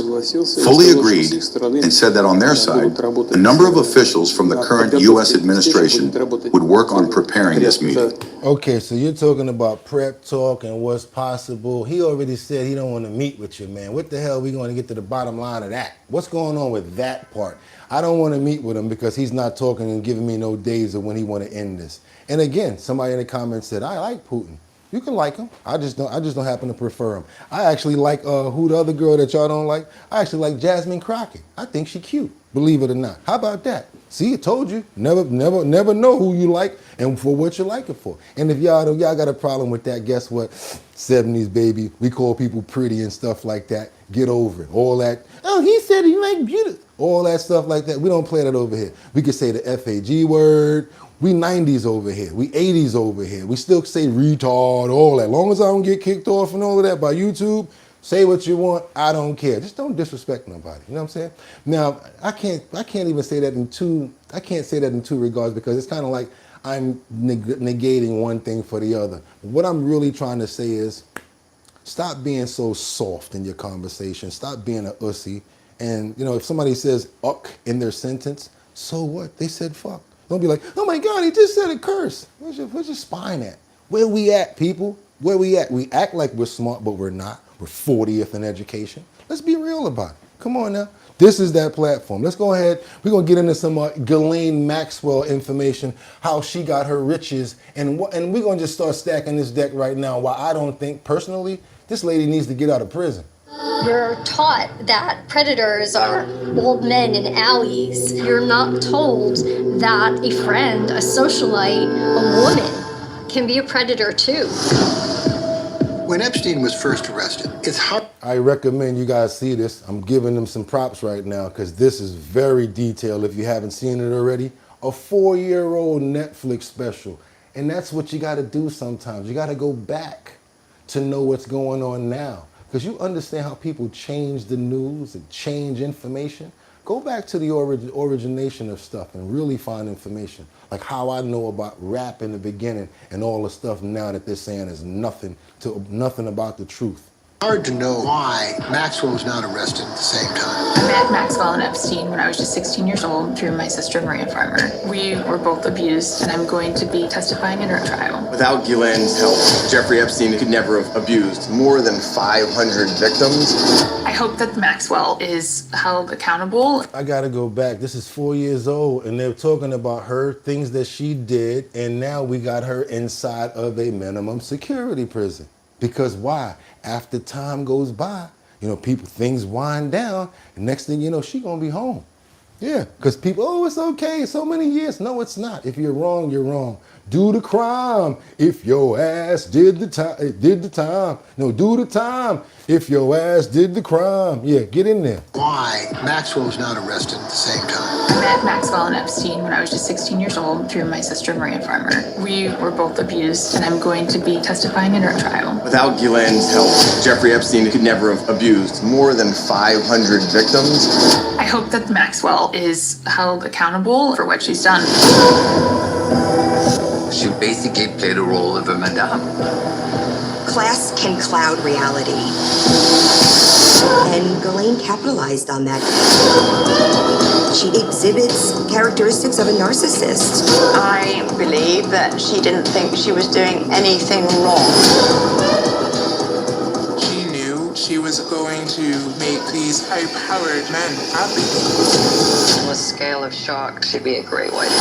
fully agreed, and said that on their side, a number of officials from the current U.S. administration would work on preparing this meeting. Okay, so you're talking about prep talk and what's possible. He already said he don't want to meet with you, man. What the hell are we going to get to the bottom line of that? What's going on with that part? I don't want to meet with him because he's not talking and giving me no days of when he want to end this. And again, somebody in the comments said, I like Putin. You can like him. I just don't happen to prefer him. I actually like who the other girl that y'all don't like? I actually like Jasmine Crockett. I think she cute, believe it or not. How about that? See, I told you. Never know who you like and for what you like it for. And if y'all got a problem with that, guess what? 70s baby, we call people pretty and stuff like that. Get over it. All that. Oh, he said he like beauty. All that stuff like that. We don't play that over here. We could say the FAG word. We 90s over here. We 80s over here. We still say retard, all that. As long as I don't get kicked off and all of that by YouTube, say what you want. I don't care. Just don't disrespect nobody. You know what I'm saying? Now, I can't even say that in two. I can't say that in two regards because it's kind of like I'm negating one thing for the other. What I'm really trying to say is stop being so soft in your conversation. Stop being a ussy. And, you know, if somebody says uck in their sentence, so what? They said fuck. Don't be like, oh my God, he just said a curse. Where's your spine at? Where we at, people? Where we at? We act like we're smart, but we're not. We're 40th in education. Let's be real about it. Come on now. This is that platform. Let's go ahead. We're going to get into some Ghislaine Maxwell information, how she got her riches, and we're going to just start stacking this deck right now. Why I don't think, personally, this lady needs to get out of prison. You're taught that predators are old men in alleys. You're not told that a friend, a socialite, a woman can be a predator too. When Epstein was first arrested, it's hard. I recommend you guys see this. I'm giving them some props right now because this is very detailed if you haven't seen it already. A 4-year-old Netflix special. And that's what you got to do sometimes. You got to go back to know what's going on now. Because you understand how people change the news and change information. Go back to the origination of stuff and really find information. Like how I know about rap in the beginning and all the stuff now that they're saying is nothing about the truth. Hard to know why Maxwell was not arrested at the same time. I met Maxwell and Epstein when I was just 16 years old through my sister Maria Farmer. We were both abused, and I'm going to be testifying in her trial. Without Ghislaine's help, Jeffrey Epstein could never have abused more than 500 victims. I hope that Maxwell is held accountable. I gotta go back. This is 4 years old, and they're talking about her, things that she did, and now we got her inside of a minimum security prison. Because why? After time goes by, things wind down, and next thing you know, she gonna be home. Yeah, because people, oh, it's okay, so many years. No, it's not. If you're wrong, you're wrong. Do the crime if your ass did the time. No, do the time if your ass did the crime. Yeah, get in there. Why Maxwell was not arrested at the same time. I met Maxwell and Epstein when I was just 16 years old through my sister Maria Farmer. We were both abused, and I'm going to be testifying in her trial. Without Ghislaine's help, Jeffrey Epstein could never have abused more than 500 victims. I hope that Maxwell is held accountable for what she's done. She basically played a role of a madame. Class can cloud reality. And Ghislaine capitalized on that. She exhibits characteristics of a narcissist. I believe that she didn't think she was doing anything wrong. She knew she was going to make these high-powered men happy. On a scale of shock, she'd be a great wife.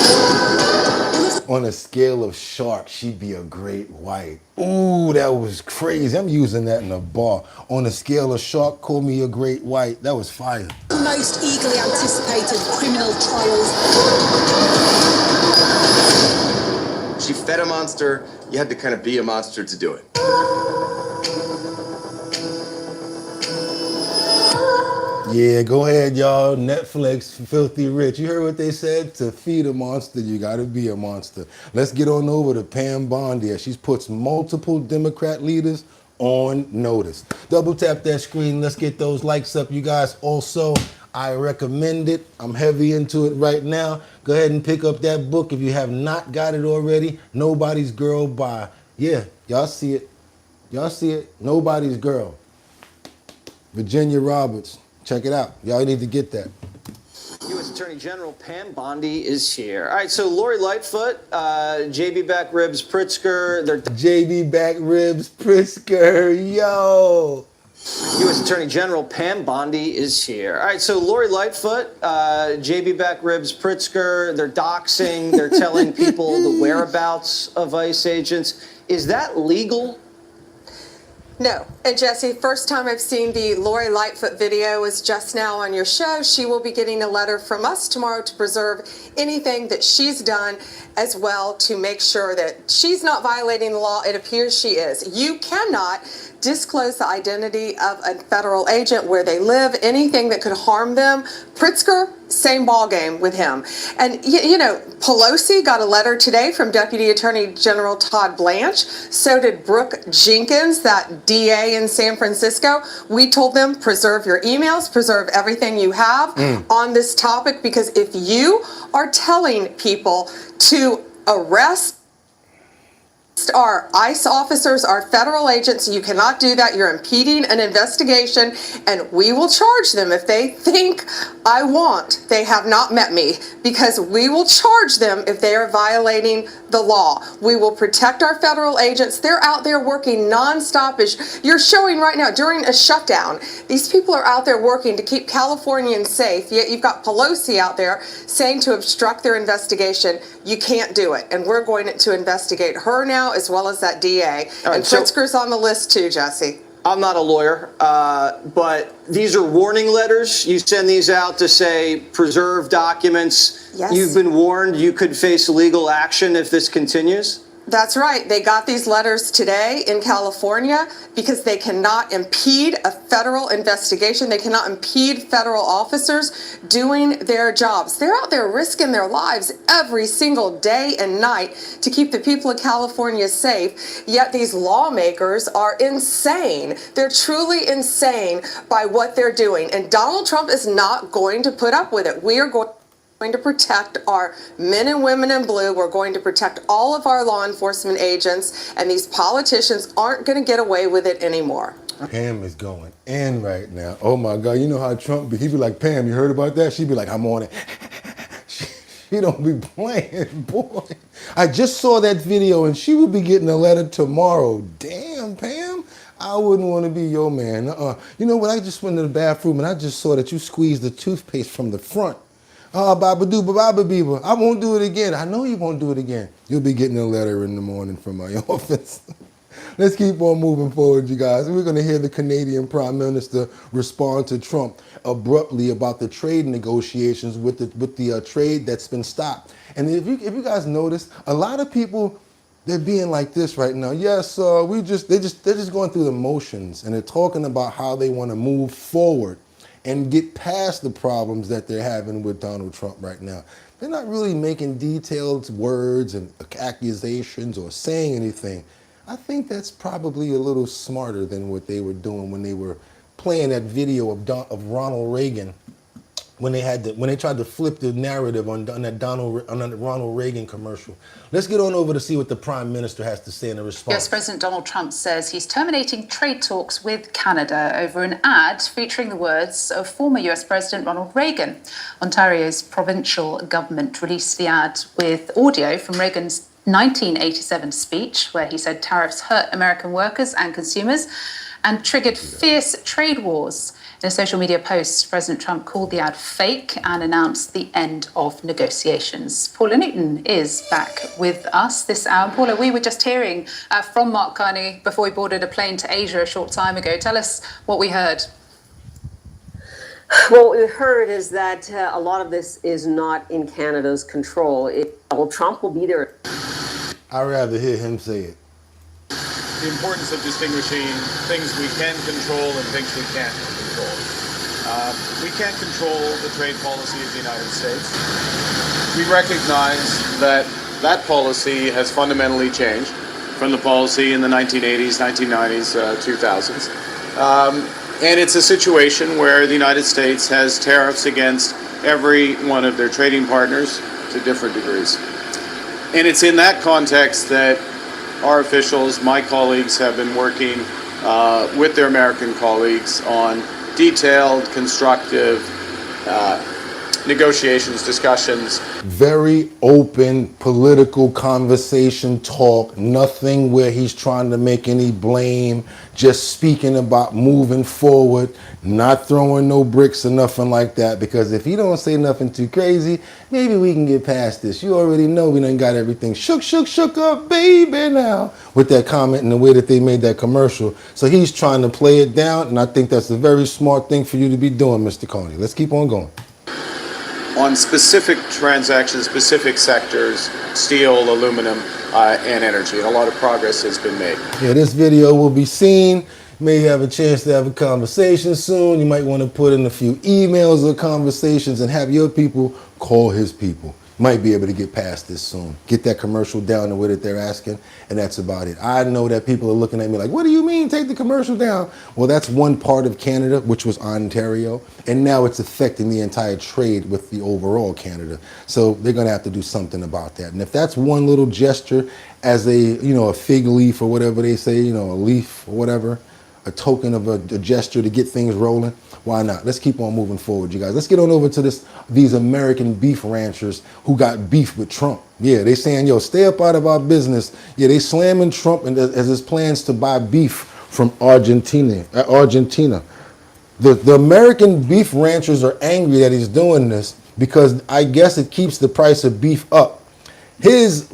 On a scale of shark, she'd be a great white. Ooh, that was crazy. I'm using that in a bar. On a scale of shark, call me a great white. That was fire. The most eagerly anticipated criminal trials. She fed a monster. You had to kind of be a monster to do it. Yeah, go ahead, y'all. Netflix, Filthy Rich. You heard what they said? To feed a monster, you got to be a monster. Let's get on over to Pam Bondi. She's puts multiple Democrat leaders on notice. Double tap that screen. Let's get those likes up, you guys. Also, I recommend it. I'm heavy into it right now. Go ahead and pick up that book if you have not got it already. Nobody's Girl by, y'all see it. Y'all see it? Nobody's Girl. Virginia Roberts. Check it out. Y'all need to get that. U.S. Attorney General Pam Bondi is here. All right, so Lori Lightfoot, JB Back Ribs Pritzker. JB Back Ribs Pritzker, yo. U.S. Attorney General Pam Bondi is here. All right, so Lori Lightfoot, JB Back Ribs Pritzker. They're doxing. They're telling people the whereabouts of ICE agents. Is that legal? No. And Jesse, first time I've seen the Lori Lightfoot video was just now on your show. She will be getting a letter from us tomorrow to preserve anything that she's done as well to make sure that she's not violating the law. It appears she is. You cannot disclose the identity of a federal agent, where they live, anything that could harm them. Pritzker, same ballgame with him. And, Pelosi got a letter today from Deputy Attorney General Todd Blanche. So did Brooke Jenkins, that DA in San Francisco. We told them, preserve your emails, preserve everything you have on this topic, because if you are telling people to arrest our ICE officers, our federal agents, you cannot do that. You're impeding an investigation, and we will charge them if they think they have not met me, because we will charge them if they are violating the law. We will protect our federal agents. They're out there working nonstop, as you're showing right now during a shutdown. These people are out there working to keep Californians safe, yet you've got Pelosi out there saying to obstruct their investigation. You can't do it, and we're going to investigate her now as well as that DA. And Pritzker's on the list too, Jesse. I'm not a lawyer, but these are warning letters. You send these out to say preserve documents. Yes. You've been warned you could face legal action if this continues. That's right. They got these letters today in California because they cannot impede a federal investigation. They cannot impede federal officers doing their jobs. They're out there risking their lives every single day and night to keep the people of California safe. Yet these lawmakers are insane. They're truly insane by what they're doing. And Donald Trump is not going to put up with it. We are going to protect our men and women in blue. We're going to protect all of our law enforcement agents, and these politicians aren't going to get away with it anymore. Pam is going in right now. Oh my God, you know how Trump be? He'd be like, Pam, you heard about that? She'd be like, I'm on it. She don't be playing, boy. I just saw that video and she will be getting a letter tomorrow. Damn, Pam. I wouldn't want to be your man. You know what? I just went to the bathroom and I just saw that you squeezed the toothpaste from the front. Baba-doo-ba-ba-ba-ba. I won't do it again. I know you won't do it again. You'll be getting a letter in the morning from my office. Let's keep on moving forward, you guys. We're going to hear the Canadian Prime Minister respond to Trump abruptly about the trade negotiations with the trade that's been stopped. And if you guys notice, a lot of people, they're being like this right now. Yes, they're just going through the motions, and they're talking about how they want to move forward and get past the problems that they're having with Donald Trump right now. They're not really making detailed words and accusations or saying anything. I think that's probably a little smarter than what they were doing when they were playing that video of Ronald Reagan, when they tried to flip the narrative on that Ronald Reagan commercial. Let's get on over to see what the Prime Minister has to say in a response. Yes, President Donald Trump says he's terminating trade talks with Canada over an ad featuring the words of former US President Ronald Reagan. Ontario's provincial government released the ad with audio from Reagan's 1987 speech, where he said tariffs hurt American workers and consumers and triggered fierce trade wars. In a social media post, President Trump called the ad fake and announced the end of negotiations. Paula Newton is back with us this hour. Paula, we were just hearing from Mark Carney before we boarded a plane to Asia a short time ago. Tell us what we heard. Well, what we heard is that a lot of this is not in Canada's control. Donald Trump will be there. I'd rather hear him say it. The importance of distinguishing things we can control and things we can't control. We can't control the trade policy of the United States. We recognize that that policy has fundamentally changed from the policy in the 1980s, 1990s, 2000s. And it's a situation where the United States has tariffs against every one of their trading partners to different degrees. And it's in that context that our officials, my colleagues, have been working with their American colleagues on detailed, constructive negotiations, discussions. Very open political conversation talk, nothing where he's trying to make any blame, just speaking about moving forward, not throwing no bricks or nothing like that, because if he don't say nothing too crazy, maybe we can get past this. You already know we done got everything shook up, baby, now, with that comment and the way that they made that commercial. So he's trying to play it down, and I think that's a very smart thing for you to be doing, Mr. Carney. Let's keep on going. On specific transactions, specific sectors, steel, aluminum, and energy. And a lot of progress has been made. Yeah, this video will be seen. May have a chance to have a conversation soon. You might want to put in a few emails or conversations and have your people call his people. Might be able to get past this soon. Get that commercial down the way that they're asking, and that's about it. I know that people are looking at me like, what do you mean take the commercial down? Well, that's one part of Canada, which was Ontario, and now it's affecting the entire trade with the overall Canada. So they're going to have to do something about that. And if that's one little gesture as a fig leaf or whatever they say, a leaf or whatever, a token of a gesture to get things rolling, why not? Let's keep on moving forward, you guys. Let's get on over to these American beef ranchers who got beef with Trump. Yeah, they saying, yo, stay up out of our business. Yeah, they slamming Trump and as his plans to buy beef from Argentina. The American beef ranchers are angry that he's doing this because I guess it keeps the price of beef up. His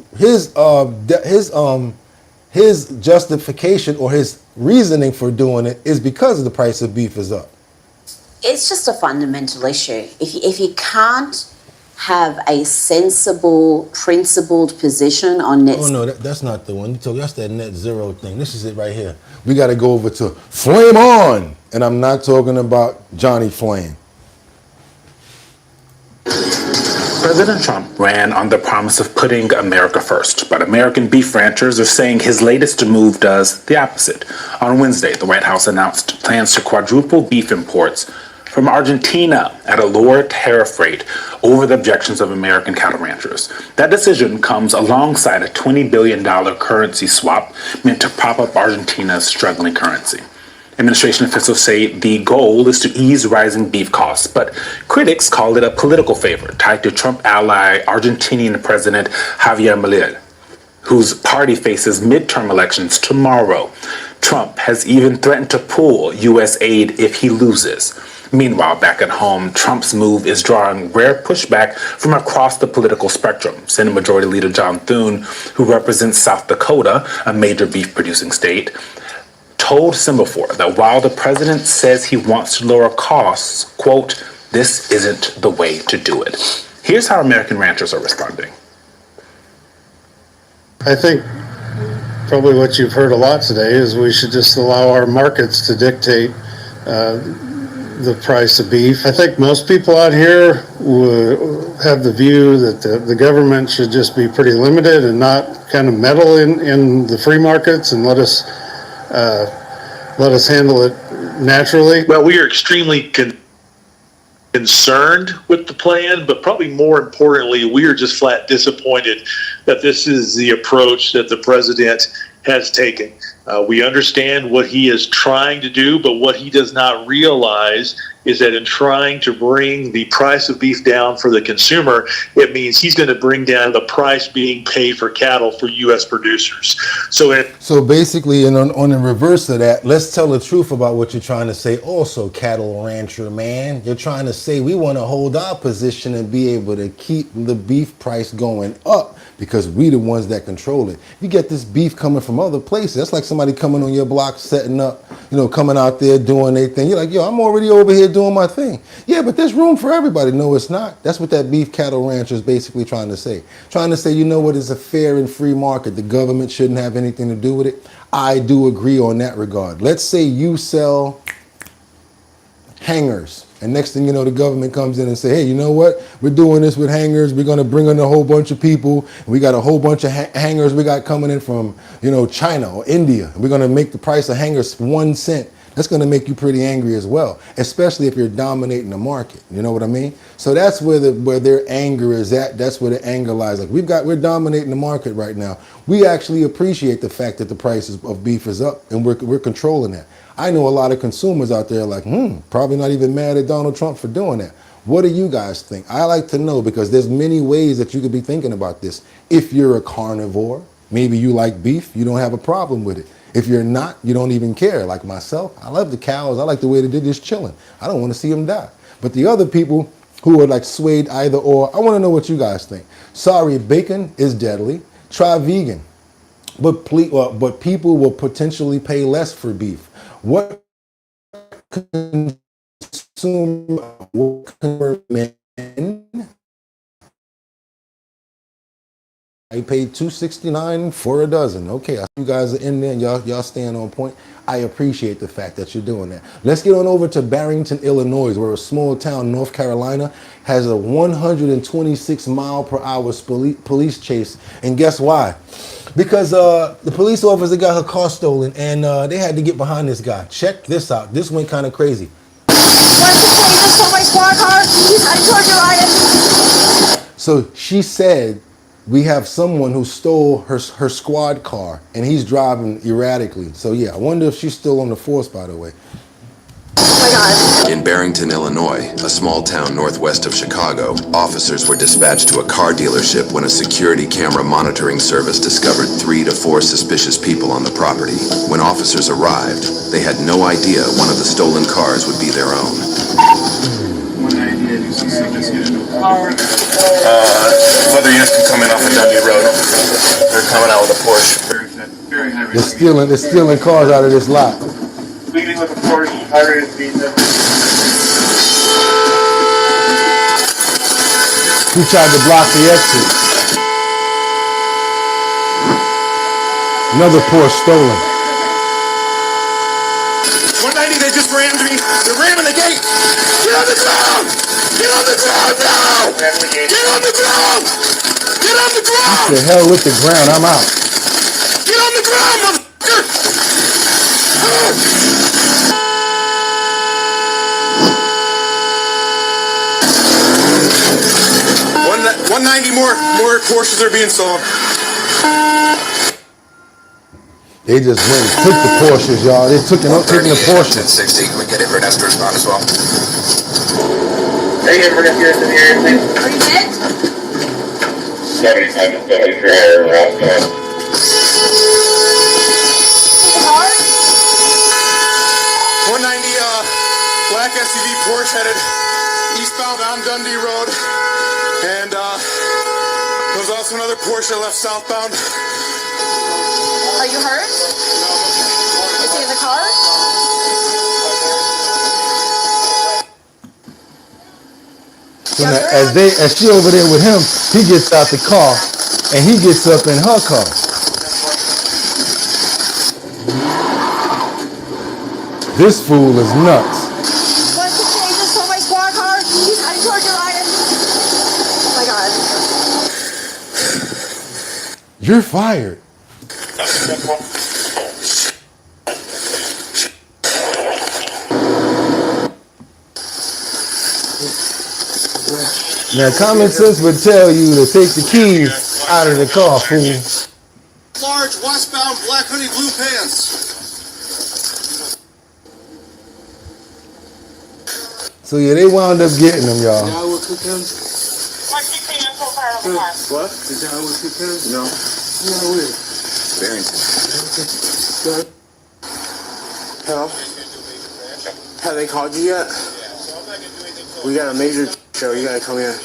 justification or his reasoning for doing it is because the price of beef is up. It's just a fundamental issue. If you can't have a sensible, principled position on net. Oh no, that's not the one. That's that net zero thing. This is it right here. We got to go over to Flame On, and I'm not talking about Johnny Flame. President Trump ran on the promise of putting America first, but American beef ranchers are saying his latest move does the opposite. On Wednesday, the White House announced plans to quadruple beef imports from Argentina at a lower tariff rate over the objections of American cattle ranchers. That decision comes alongside a $20 billion currency swap meant to prop up Argentina's struggling currency. Administration officials say the goal is to ease rising beef costs, but critics call it a political favor tied to Trump ally Argentinian President Javier Milei, whose party faces midterm elections tomorrow. Trump has even threatened to pull U.S. aid if he loses. Meanwhile, back at home, Trump's move is drawing rare pushback from across the political spectrum. Senate Majority Leader John Thune, who represents South Dakota, a major beef-producing state, told Semaphore that while the president says he wants to lower costs, quote, this isn't the way to do it. Here's how American ranchers are responding. I think probably what you've heard a lot today is we should just allow our markets to dictate the price of beef. I think most people out here would have the view that the government should just be pretty limited and not kind of meddle in the free markets and let us handle it naturally. Well, we are extremely concerned with the plan, but probably more importantly, we are just flat disappointed that this is the approach that the president has taken. We understand what he is trying to do, but what he does not realize is that in trying to bring the price of beef down for the consumer, it means he's going to bring down the price being paid for cattle for U.S. producers. So basically, and on the reverse of that, let's tell the truth about what you're trying to say. Also, cattle rancher man, you're trying to say we want to hold our position and be able to keep the beef price going up because we the ones that control it. You get this beef coming from other places. That's like somebody coming on your block, setting up, coming out there doing their thing. You're like, yo, I'm already over here doing my thing. Yeah, but there's room for everybody. No, it's not. That's what that beef cattle rancher is basically trying to say. Trying to say, you know what, it's a fair and free market. The government shouldn't have anything to do with it. I do agree on that regard. Let's say you sell hangers. And next thing you know, the government comes in and say, hey, you know what? We're doing this with hangers. We're going to bring in a whole bunch of people. We got a whole bunch of hangers we got coming in from, China or India. We're going to make the price of hangers 1 cent. That's going to make you pretty angry as well, especially if you're dominating the market. You know what I mean? So that's where their anger is at. That's where the anger lies. Like we're dominating the market right now. We actually appreciate the fact that the price of beef is up and we're controlling that. I know a lot of consumers out there like, probably not even mad at Donald Trump for doing that. What do you guys think? I like to know because there's many ways that you could be thinking about this. If you're a carnivore, maybe you like beef, you don't have a problem with it. If you're not, you don't even care. Like myself, I love the cows. I like the way they're just chilling. I don't want to see them die. But the other people who are like swayed either or, I want to know what you guys think. Sorry, bacon is deadly. Try vegan. But people will potentially pay less for beef. What consumer men? I paid $2.69 for a dozen. Okay, I see you guys are in there and y'all staying on point. I appreciate the fact that you're doing that. Let's get on over to Barrington, Illinois, where a small town, North Carolina, has a 126 mile per hour police chase. And guess why? Because the police officer got her car stolen and they had to get behind this guy. Check this out. This went kind of crazy. So she said we have someone who stole her squad car, and he's driving erratically. So yeah, I wonder if she's still on the force, by the way. In Barrington, Illinois, a small town northwest of Chicago, officers were dispatched to a car dealership when a security camera monitoring service discovered 3 to 4 suspicious people on the property. When officers arrived, they had no idea one of the stolen cars would be their own. Other units can come in off of Dundee Road. They're coming out with a Porsche. They're stealing cars out of this lot. Leading with a Porsche, high-rated visa. He tried to block the exit. Another Porsche stolen. 190, they just rammed me. They're ramming the gate. Get on the ground! Get on the ground now! Get on the ground! Get on the ground! What the hell with the ground? I'm out. Get on the ground, motherfucker! 190 more Porsches are being sold. They just went and took the Porsches, y'all. They took the Porsches. 1060, can we get Inverness to respond as well? Hey, Inverness here in the area, please. Are you dead? 77, 73 around 190 black SUV Porsche headed eastbound on Dundee Road, and there was also another Porsche left southbound. Are you hurt? Is he in the car? So now, as she over there with him, he gets out the car and he gets up in her car. This fool is nuts. What's the changes for my squad car? He's heading toward your line. Oh my god. You're fired. Now, common sense would tell you to take the keys out of the car, fool. Large, westbound, black hoodie, blue pants. So yeah, they wound up getting them, y'all. What? Did y'all with 2 pens? No. Yeah, weird. Barrington. Good. Hello? Have they called you yet? We got a major show. You gotta come here.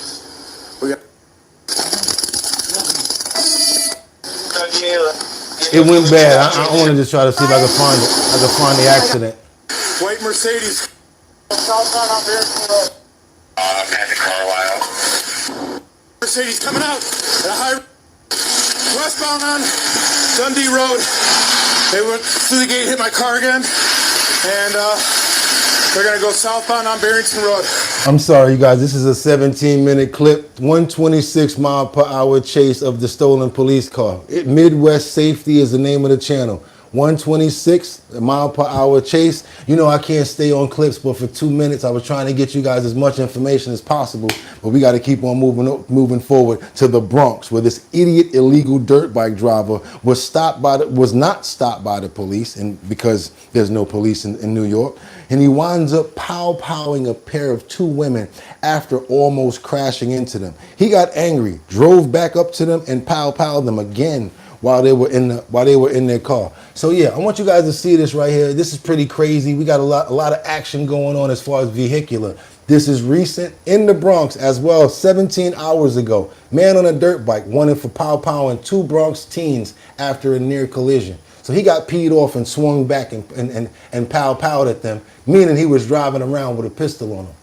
We got. It went bad. I wanted to try to see if I could find it. I could find the accident. White Mercedes. Mercedes coming out at a high westbound on Dundee Road. They went through the gate, hit my car again, and they're gonna go southbound on Barrington Road. I'm sorry, you guys. This is a 17-minute clip. 126-mile-per-hour chase of the stolen police car. Midwest Safety is the name of the channel. 126-mile-per-hour chase. You know I can't stay on clips, but for 2 minutes I was trying to get you guys as much information as possible. But we got to keep on moving forward to the Bronx, where this idiot illegal dirt bike driver was not stopped by the police, and because there's no police in New York, and he winds up pow-powing a pair of 2 women after almost crashing into them. He got angry, drove back up to them, and pow-powed them again while they were in their car. So yeah, I want you guys to see this right here. This is pretty crazy. We got a lot of action going on as far as vehicular. This is recent in the Bronx as well. 17 hours ago, man on a dirt bike wanted for pow-powing 2 Bronx teens after a near collision. So he got peed off and swung back and pow-powed at them, meaning he was driving around with a pistol on him.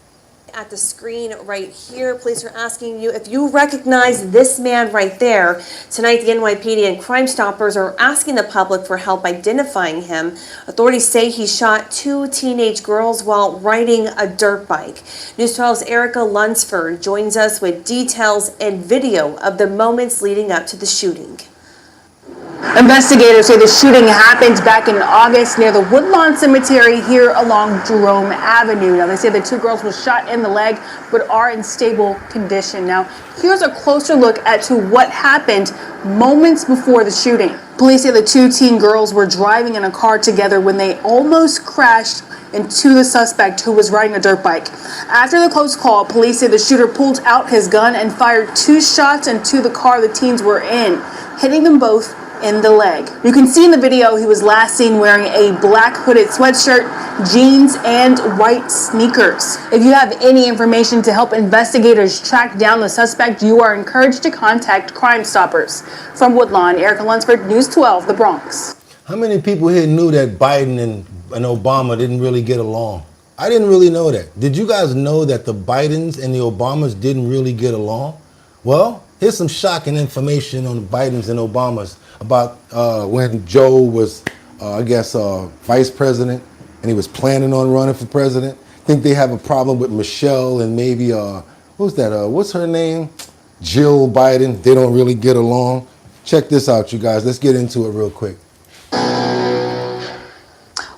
At the screen right here, police are asking you if you recognize this man right there. Tonight, the NYPD and Crime Stoppers are asking the public for help identifying him. Authorities say he shot 2 teenage girls while riding a dirt bike. News 12's Erica Lunsford joins us with details and video of the moments leading up to the shooting. Investigators say the shooting happened back in August near the Woodlawn Cemetery here along Jerome Avenue. Now, they say the two girls were shot in the leg but are in stable condition. Now, here's a closer look at to what happened moments before the shooting. Police say the two teen girls were driving in a car together when they almost crashed into the suspect who was riding a dirt bike. After the close call, police say the shooter pulled out his gun and fired 2 shots into the car the teens were in, hitting them both in the leg. You can see in the video he was last seen wearing a black hooded sweatshirt, jeans, and white sneakers. If you have any information to help investigators track down the suspect, you are encouraged to contact Crime Stoppers. From Woodlawn, Erica Lunsford, News 12, The Bronx. How many people here knew that Biden and Obama didn't really get along? I didn't really know that. Did you guys know that the Bidens and the Obamas didn't really get along? Well, here's some shocking information on the Bidens and Obamas about when Joe was, vice president and he was planning on running for president. I think they have a problem with Michelle and maybe, what's her name? Jill Biden. They don't really get along. Check this out, you guys. Let's get into it real quick.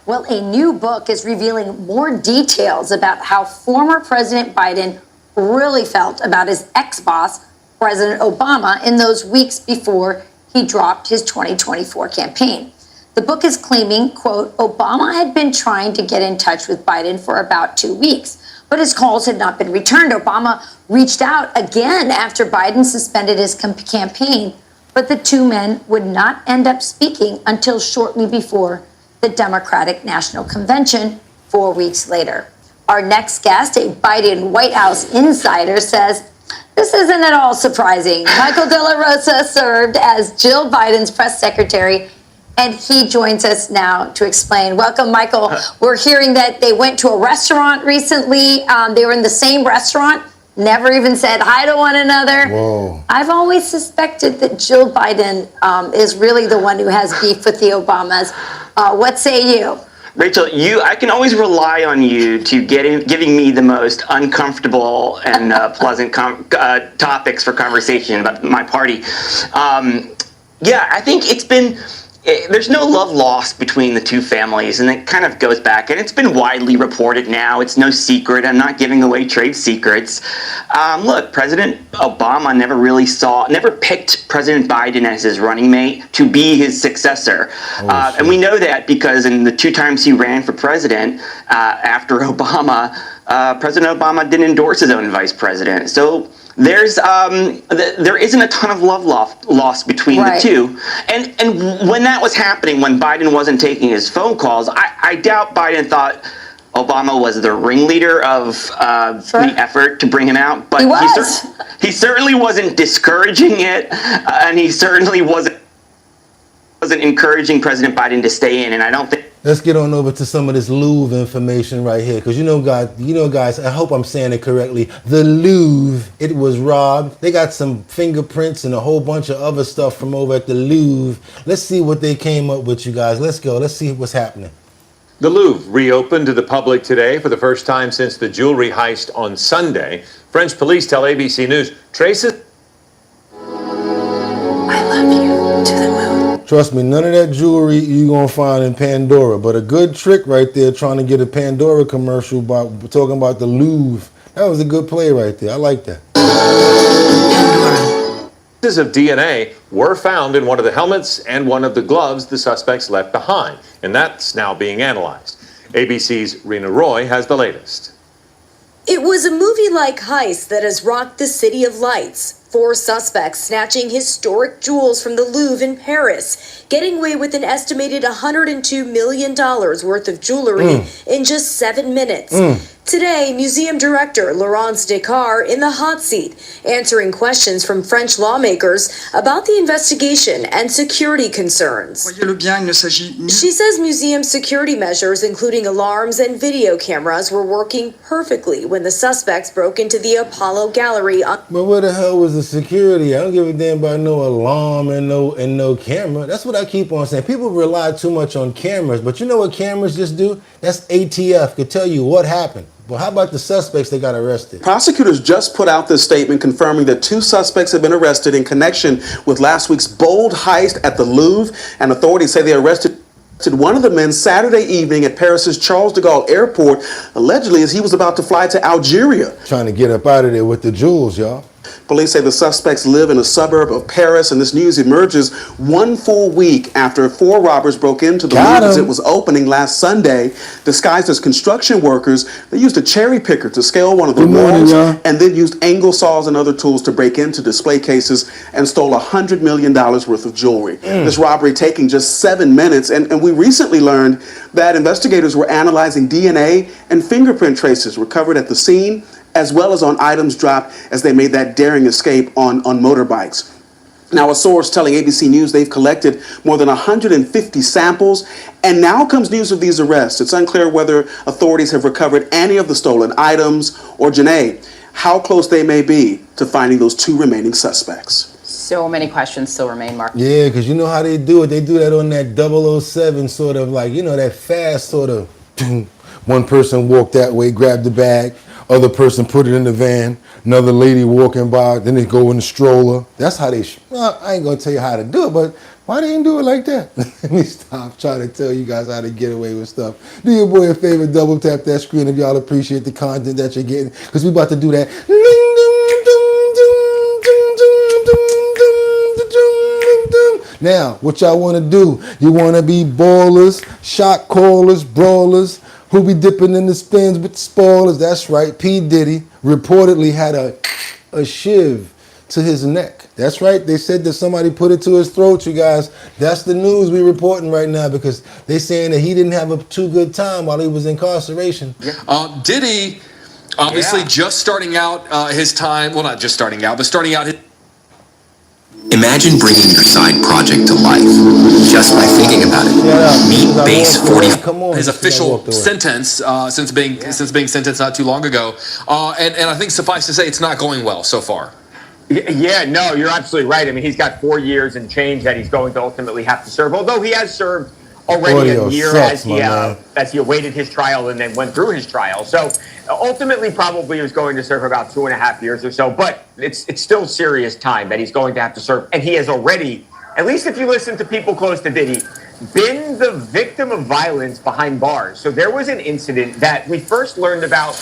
Well, a new book is revealing more details about how former President Biden really felt about his ex-boss, President Obama, in those weeks before he dropped his 2024 campaign. The book is claiming, quote, Obama had been trying to get in touch with Biden for about 2 weeks, but his calls had not been returned. Obama reached out again after Biden suspended his campaign, but the two men would not end up speaking until shortly before the Democratic National Convention 4 weeks later. Our next guest, a Biden White House insider, says this isn't at all surprising. Michael De La Rosa served as Jill Biden's press secretary, and he joins us now to explain. Welcome, Michael. We're hearing that they went to a restaurant recently. They were in the same restaurant, never even said hi to one another. Whoa. I've always suspected that Jill Biden is really the one who has beef with the Obamas. What say you? Rachel, I can always rely on you to giving me the most uncomfortable and pleasant topics for conversation about my party. I think there's no love lost between the two families, and it kind of goes back, and it's been widely reported now. It's no secret. I'm not giving away trade secrets. Look, President Obama never picked President Biden as his running mate to be his successor. And we know that because in the 2 times he ran for president after Obama, President Obama didn't endorse his own vice president. So there isn't a ton of love lost between the two. And when that was happening, when Biden wasn't taking his phone calls, I doubt Biden thought Obama was the ringleader of the effort to bring him out. But he certainly wasn't discouraging it, and he certainly wasn't encouraging President Biden to stay in. And I don't think. Let's get on over to some of this Louvre information right here, because guys, I hope I'm saying it correctly. The Louvre, it was robbed. They got some fingerprints and a whole bunch of other stuff from over at the Louvre. Let's see what they came up with, you guys. Let's go. Let's see what's happening. The Louvre reopened to the public today for the first time since the jewelry heist on Sunday. French police tell ABC News traces. I love you to the moon. Trust me, none of that jewelry you're going to find in Pandora. But a good trick right there trying to get a Pandora commercial about talking about the Louvre. That was a good play right there. I like that. Pieces of DNA were found in one of the helmets and one of the gloves the suspects left behind. And that's now being analyzed. ABC's Rena Roy has the latest. It was a movie-like heist that has rocked the City of Lights. 4 suspects snatching historic jewels from the Louvre in Paris, getting away with an estimated $102 million worth of jewelry in just 7 minutes. Today, museum director Laurence Descartes in the hot seat, answering questions from French lawmakers about the investigation and security concerns. She says museum security measures, including alarms and video cameras, were working perfectly when the suspects broke into the Apollo Gallery. But where the hell was the security? I don't give a damn about no alarm and no camera. That's what I keep on saying. People rely too much on cameras, but you know what cameras just do? That's ATF. Could tell you what happened. But how about the suspects that got arrested? Prosecutors just put out this statement confirming that 2 suspects have been arrested in connection with last week's bold heist at the Louvre, and authorities say they arrested one of the men Saturday evening at Paris's Charles de Gaulle Airport, allegedly as he was about to fly to Algeria. Trying to get up out of there with the jewels, y'all. Police say the suspects live in a suburb of Paris, and this news emerges 1 full week after 4 robbers broke into the Louvre as it was opening last Sunday. Disguised as construction workers, they used a cherry picker to scale one of the walls and then used angle saws and other tools to break into display cases and stole $100 million worth of jewelry. This robbery taking just 7 minutes, and we recently learned that investigators were analyzing DNA and fingerprint traces recovered at the scene, as well as on items dropped as they made that daring escape on motorbikes. Now, a source telling ABC News they've collected more than 150 samples, and now comes news of these arrests. It's unclear whether authorities have recovered any of the stolen items or, Janae, how close they may be to finding those 2 remaining suspects. So many questions still remain, Mark. Yeah, because you know how they do it. They do that on that 007 sort of like, you know, that fast sort of, one person walked that way, grabbed the bag, other person put it in the van, another lady walking by, then they go in the stroller. That's how they, well, I ain't gonna tell you how to do it, but why they didn't do it like that? Let me stop trying to tell you guys how to get away with stuff. Do your boy a favor, double tap that screen if y'all appreciate the content that you're getting, because we about to do that. Now, what y'all want to do? You want to be ballers, shot callers, brawlers, who be dipping in the spins with the spoilers. That's right. P. Diddy reportedly had a shiv to his neck. That's right. They said that somebody put it to his throat, you guys. That's the news we're reporting right now, because they're saying that he didn't have a too good time while he was in incarceration. Diddy, obviously just starting out his time, well, not just starting out, but starting out his... Imagine bringing your side project to life just by thinking about it. Meet Base 40. His official sentence since being sentenced not too long ago, and I think suffice to say it's not going well so far. Yeah, no, you're absolutely right. I mean, he's got 4 years and change that he's going to ultimately have to serve. Although he has served already a year as he awaited his trial and then went through his trial. So ultimately, probably he was going to serve about 2.5 years or so. But it's still serious time that he's going to have to serve. And he has already, at least if you listen to people close to Diddy, been the victim of violence behind bars. So there was an incident that we first learned about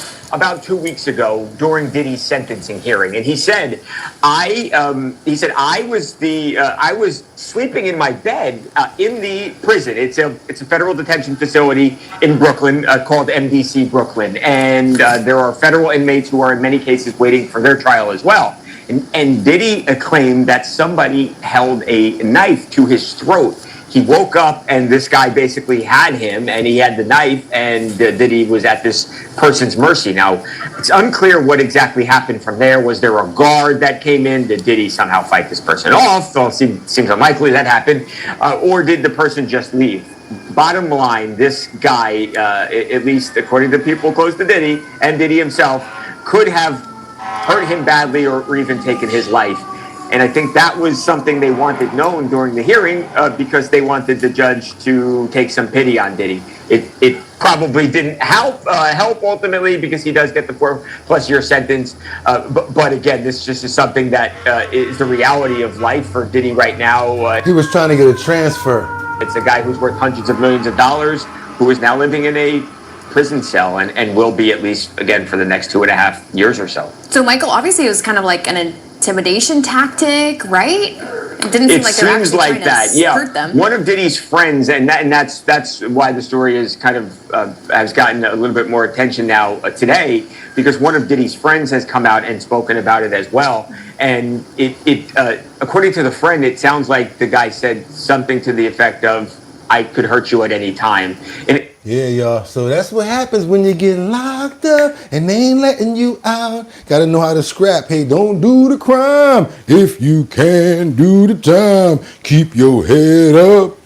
2 weeks ago during Diddy's sentencing hearing, and he said, I was sleeping in my bed in the prison. It's a federal detention facility in Brooklyn called MDC Brooklyn, and there are federal inmates who are in many cases waiting for their trial as well. And Diddy claimed that somebody held a knife to his throat. He woke up and this guy basically had him, and he had the knife, and Diddy was at this person's mercy. Now, it's unclear what exactly happened from there. Was there a guard that came in? Did Diddy somehow fight this person off? Well, it seems unlikely that happened. Or did the person just leave? Bottom line, this guy, at least according to people close to Diddy and Diddy himself, could have hurt him badly or even taken his life. And I think that was something they wanted known during the hearing because they wanted the judge to take some pity on Diddy. It probably didn't help ultimately because he does get the 4+ year sentence. But again, this just is something that is the reality of life for Diddy right now. He was trying to get a transfer. It's a guy who's worth hundreds of millions of dollars who is now living in a prison cell and will be at least, again, for the next 2.5 years or so. So, Michael, obviously it was kind of like an intimidation tactic, right? It didn't seem like they were actually trying to hurt them. One of Diddy's friends, and that's why the story is kind of has gotten a little bit more attention now today, because one of Diddy's friends has come out and spoken about it as well. And according to the friend, it sounds like the guy said something to the effect of, "I could hurt you at any time." And yeah, y'all. So that's what happens when you get locked up and they ain't letting you out. Gotta know how to scrap. Hey, don't do the crime if you can do the time. Keep your head up.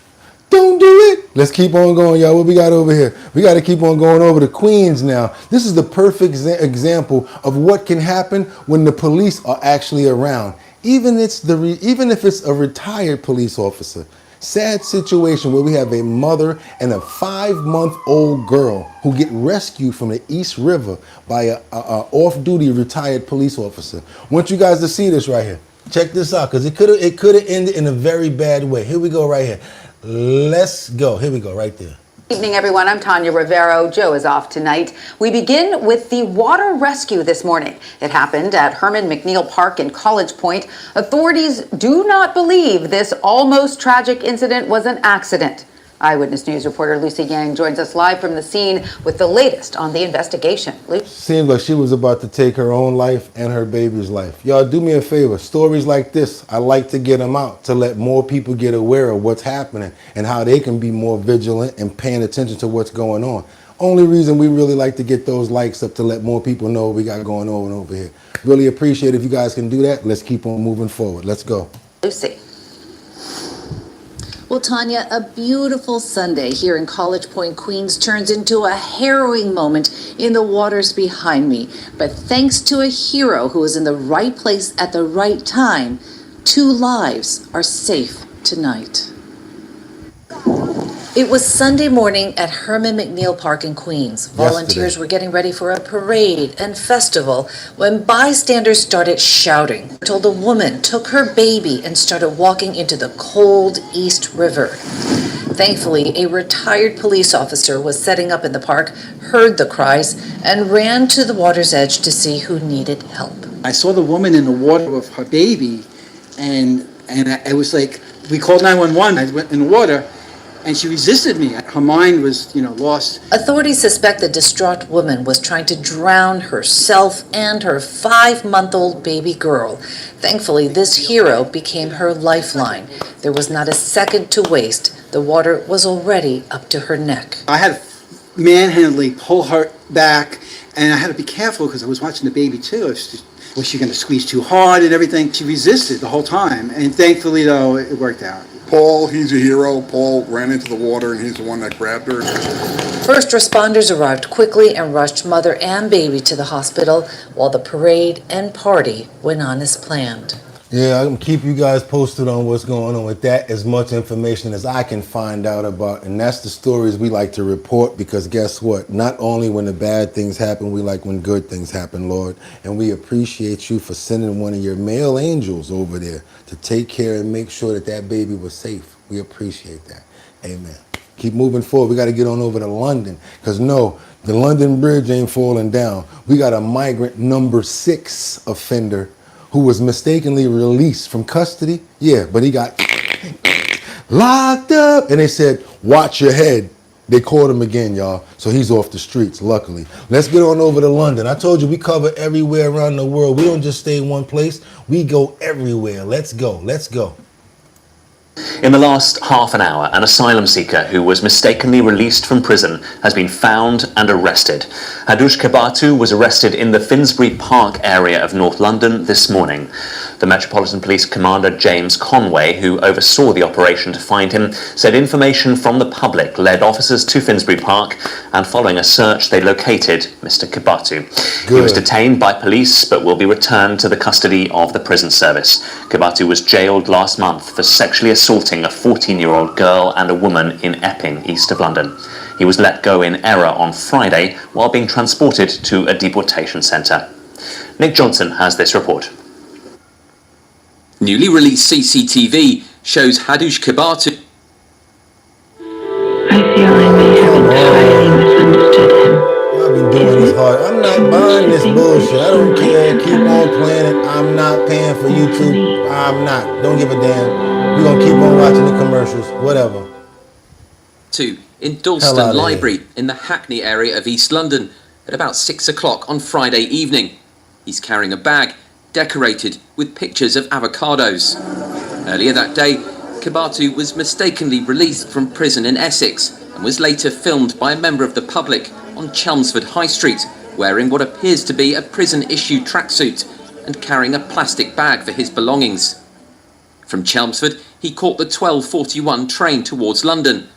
Don't do it. Let's keep on going, y'all. What we got over here? We got to keep on going over to Queens now. This is the perfect example of what can happen when the police are actually around. Even if it's a retired police officer. Sad situation where we have a mother and a 5-month-old girl who get rescued from the East River by a off-duty retired police officer. I want you guys to see this right here. Check this out, because it could have ended in a very bad way. Here we go right here. Let's go. Here we go right there. Evening, everyone. I'm Tanya Rivero. Joe is off tonight. We begin with the water rescue this morning. It happened at Herman McNeil Park in College Point. Authorities do not believe this almost tragic incident was an accident. Eyewitness News reporter Lucy Yang joins us live from the scene with the latest on the investigation. Lucy? Seems like she was about to take her own life and her baby's life. Y'all do me a favor. Stories like this, I like to get them out to let more people get aware of what's happening and how they can be more vigilant and paying attention to what's going on. Only reason we really like to get those likes up to let more people know what we got going on over here. Really appreciate it if you guys can do that. Let's keep on moving forward. Let's go. Lucy. Well, Tanya, a beautiful Sunday here in College Point, Queens turns into a harrowing moment in the waters behind me. But thanks to a hero who was in the right place at the right time, 2 lives are safe tonight. It was Sunday morning at Herman McNeil Park in Queens. Volunteers were getting ready for a parade and festival when bystanders started shouting. Told a woman took her baby and started walking into the cold East River. Thankfully, a retired police officer was setting up in the park, heard the cries, and ran to the water's edge to see who needed help. I saw the woman in the water with her baby, and I was like, we called 911. I went in the water. And she resisted me. Her mind was, lost. Authorities suspect the distraught woman was trying to drown herself and her 5-month-old baby girl. Thankfully, this hero became her lifeline. There was not a second to waste. The water was already up to her neck. I had to manhandling pull her back, and I had to be careful because I was watching the baby too. Was she going to squeeze too hard and everything? She resisted the whole time, and thankfully, though, it worked out. Paul, he's a hero. Paul ran into the water and he's the one that grabbed her. First responders arrived quickly and rushed mother and baby to the hospital while the parade and party went on as planned. Yeah, I'm keep you guys posted on what's going on with that, as much information as I can find out about. And that's the stories we like to report, because guess what? Not only when the bad things happen, we like when good things happen, Lord. And we appreciate you for sending one of your male angels over there to take care and make sure that that baby was safe. We appreciate that. Amen. Keep moving forward. We got to get on over to London, because no, the London Bridge ain't falling down. We got a migrant number 6 offender who was mistakenly released from custody. Yeah, but he got locked up. And they said, watch your head. They caught him again, y'all. So he's off the streets, luckily. Let's get on over to London. I told you we cover everywhere around the world. We don't just stay in one place. We go everywhere. Let's go. Let's go. In the last half an hour, an asylum seeker who was mistakenly released from prison has been found and arrested. Hadush Kebatu was arrested in the Finsbury Park area of North London this morning. The Metropolitan Police Commander James Conway, who oversaw the operation to find him, said information from the public led officers to Finsbury Park, and following a search they located Mr. Kebatu. He was detained by police but will be returned to the custody of the prison service. Kebatu was jailed last month for sexually assaulting a 14-year-old girl and a woman in Epping, east of London. He was let go in error on Friday while being transported to a deportation centre. Nick Johnson has this report. Newly released CCTV shows Hadush Kebatu. I feel I may have entirely misunderstood him. I've been doing this hard. I'm not buying this bullshit. I don't care. Keep on playing it. I'm not paying for YouTube. I'm not. Don't give a damn. We're going to keep on watching the commercials. Whatever. In Dalston Library in the Hackney area of East London at about 6 o'clock on Friday evening. He's carrying a bag decorated with pictures of avocados. Earlier that day, Kebatu was mistakenly released from prison in Essex and was later filmed by a member of the public on Chelmsford High Street, wearing what appears to be a prison-issued tracksuit and carrying a plastic bag for his belongings. From Chelmsford, he caught the 12:41 train towards London.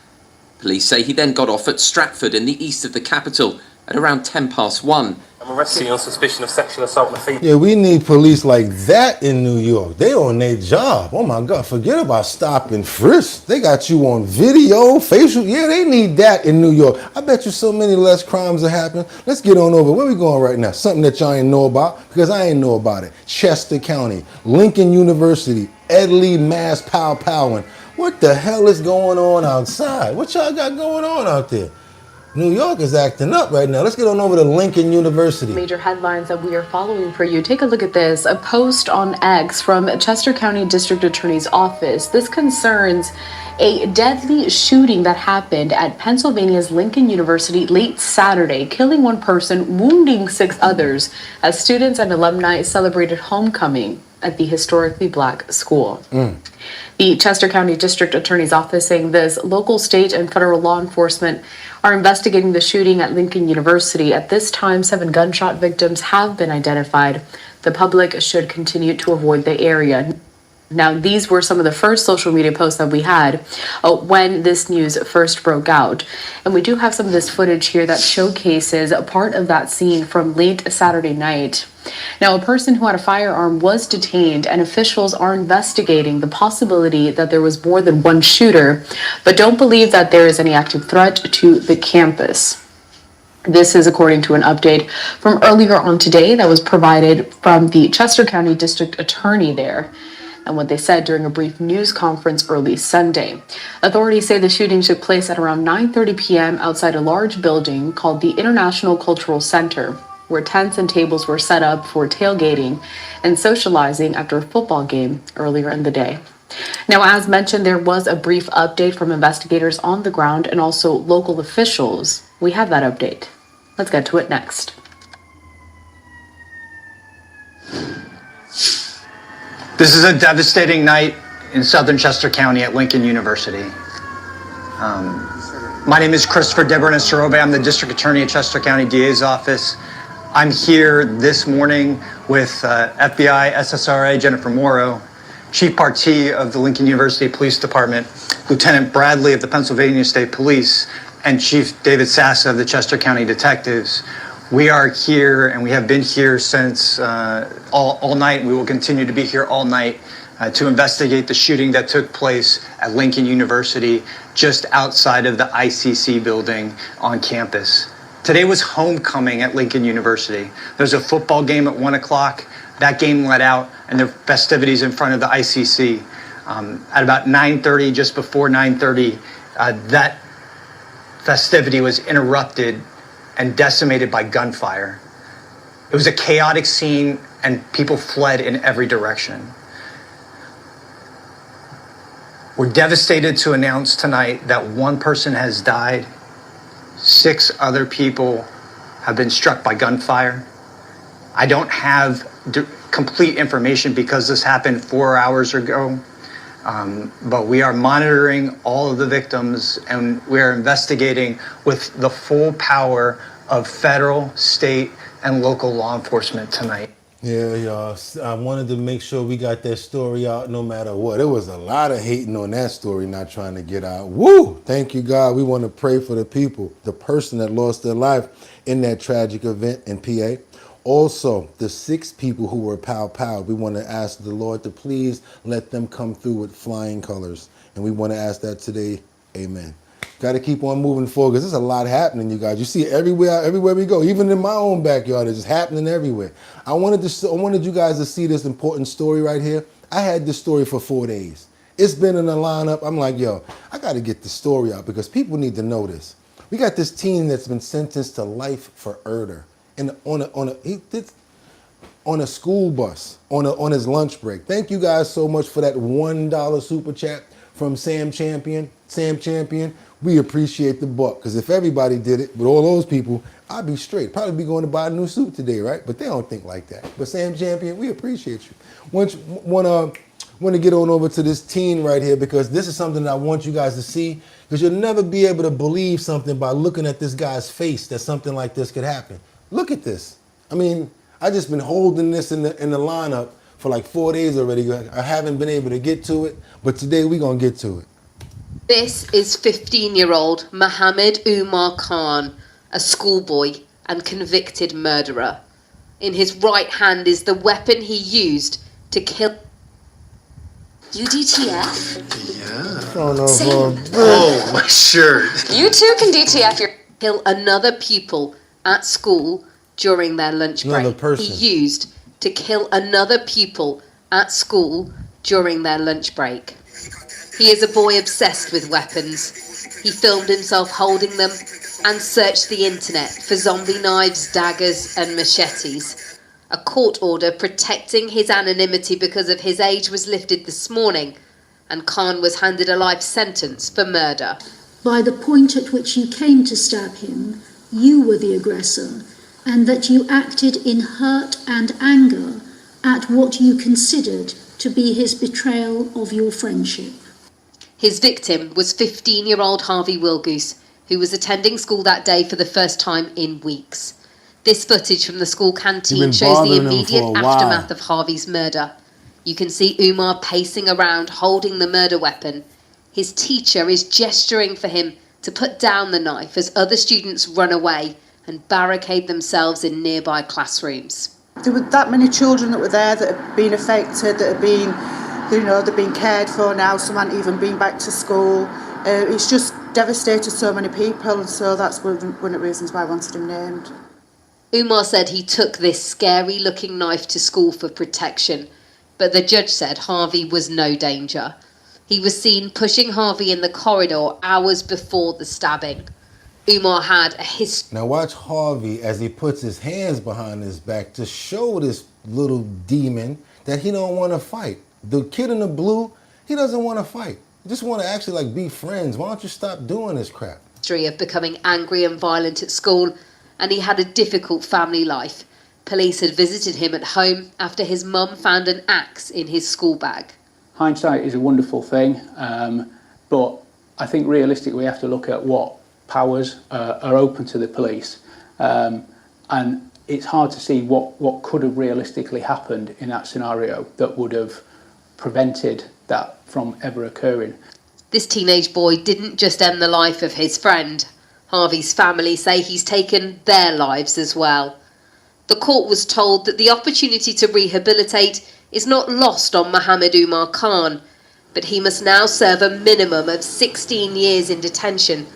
Police say he then got off at Stratford in the east of the capital at around 1:10 I'm arresting you on suspicion of sexual assault on a female. Yeah, we need police like that in New York. They on their job. Oh my God, forget about stop and frisk. They got you on video, facial. Yeah, they need that in New York. I bet you so many less crimes are happening. Let's get on over. Where we going right now? Something that y'all ain't know about, because I ain't know about it. Chester County, Lincoln University, Edley, Mass, powing. What the hell is going on outside? What y'all got going on out there? New York is acting up right now. Let's get on over to Lincoln University. Major headlines that we are following for you. Take a look at this. A post on X from Chester County District Attorney's Office. This concerns a deadly shooting that happened at Pennsylvania's Lincoln University late Saturday, killing one person, wounding 6 others as students and alumni celebrated homecoming at the historically black school. The Chester County District Attorney's Office saying this: local, state, and federal law enforcement are investigating the shooting at Lincoln University. At this time, 7 gunshot victims have been identified. The public should continue to avoid the area. Now, these were some of the first social media posts that we had when this news first broke out. And we do have some of this footage here that showcases a part of that scene from late Saturday night. Now, a person who had a firearm was detained, and officials are investigating the possibility that there was more than one shooter, but don't believe that there is any active threat to the campus. This is according to an update from earlier on today that was provided from the Chester County District Attorney there, and what they said during a brief news conference early Sunday. Authorities say the shooting took place at around 9:30 p.m. outside a large building called the International Cultural Center, where tents and tables were set up for tailgating and socializing after a football game earlier in the day. Now, as mentioned, there was a brief update from investigators on the ground and also local officials. We have that update. Let's get to it next. This is a devastating night in southern Chester County at Lincoln University. My name is Christopher Deborah-Nasarove. I'm the District Attorney at Chester County DA's office. I'm here this morning with FBI SSRA Jennifer Morrow, Chief Partee of the Lincoln University Police Department, Lieutenant Bradley of the Pennsylvania State Police, and Chief David Sassa of the Chester County Detectives. We are here, and we have been here since all night. We will continue to be here all night to investigate the shooting that took place at Lincoln University, just outside of the ICC building on campus. Today was homecoming at Lincoln University. There's a football game at 1 o'clock. That game let out, and the festivities in front of the ICC. At about 9:30, just before 9:30, that festivity was interrupted and decimated by gunfire. It was a chaotic scene, and people fled in every direction. We're devastated to announce tonight that one person has died. 6 other people have been struck by gunfire. I don't have complete information because this happened 4 hours ago, but we are monitoring all of the victims, and we are investigating with the full power of federal, state, and local law enforcement tonight. Yeah, y'all. I wanted to make sure we got that story out no matter what. There was a lot of hating on that story not trying to get out. Woo! Thank you, God. We want to pray for the people, the person that lost their life in that tragic event in PA. Also, the 6 people who were pow. We want to ask the Lord to please let them come through with flying colors. And we want to ask that today. Amen. Got to keep on moving forward because there's a lot happening, you guys. You see it everywhere we go. Even in my own backyard, it's just happening everywhere. I wanted you guys to see this important story right here. I had this story for 4 days. It's been in the lineup. I'm like, yo, I got to get the story out because people need to know this. We got this teen that's been sentenced to life for murder, and on a school bus on his lunch break. Thank you guys so much for that $1 super chat from Sam Champion. Sam Champion, we appreciate the buck, because if everybody did it with all those people, I'd be straight. Probably be going to buy a new suit today, right? But they don't think like that. But Sam Champion, we appreciate you. Want to get on over to this teen right here, because this is something that I want you guys to see, because you'll never be able to believe something by looking at this guy's face that something like this could happen. Look at this. I mean, I just been holding this in the lineup for like 4 days already. I haven't been able to get to it, but today we're going to get to it. This is 15-year-old Mohammed Umar Khan, a schoolboy and convicted murderer. In his right hand is the weapon he used to kill. UDTF? Oh, my shirt. You too can DTF your kill another pupil at school during their lunch break. Another person. He used to kill another pupil at school during their lunch break. He is a boy obsessed with weapons. He filmed himself holding them and searched the internet for zombie knives, daggers, and machetes. A court order protecting his anonymity because of his age was lifted this morning, and Khan was handed a life sentence for murder. By the point at which you came to stab him, you were the aggressor, and that you acted in hurt and anger at what you considered to be his betrayal of your friendship. His victim was 15-year-old Harvey Wilgoose, who was attending school that day for the first time in weeks. This footage from the school canteen shows the immediate aftermath of Harvey's murder. You can see Umar pacing around holding the murder weapon. His teacher is gesturing for him to put down the knife as other students run away and barricade themselves in nearby classrooms. There were that many children that were there that had been affected, that had been, they've been cared for now, some hadn't even been back to school. It's just devastated so many people, and so that's one of the reasons why I wanted him named. Umar said he took this scary-looking knife to school for protection, but the judge said Harvey was no danger. He was seen pushing Harvey in the corridor hours before the stabbing. Umar had a history. Now watch Harvey as he puts his hands behind his back to show this little demon that he don't want to fight. The kid in the blue, he doesn't want to fight. He just want to actually be friends. Why don't you stop doing this crap? Of becoming angry and violent at school, and he had a difficult family life. Police had visited him at home after his mum found an axe in his school bag. Hindsight is a wonderful thing, but I think realistically we have to look at what powers are open to the police, and it's hard to see what could have realistically happened in that scenario that would have prevented that from ever occurring. This teenage boy didn't just end the life of his friend. Harvey's family say he's taken their lives as well. The court was told that the opportunity to rehabilitate is not lost on Mohammed Umar Khan, but he must now serve a minimum of 16 years in detention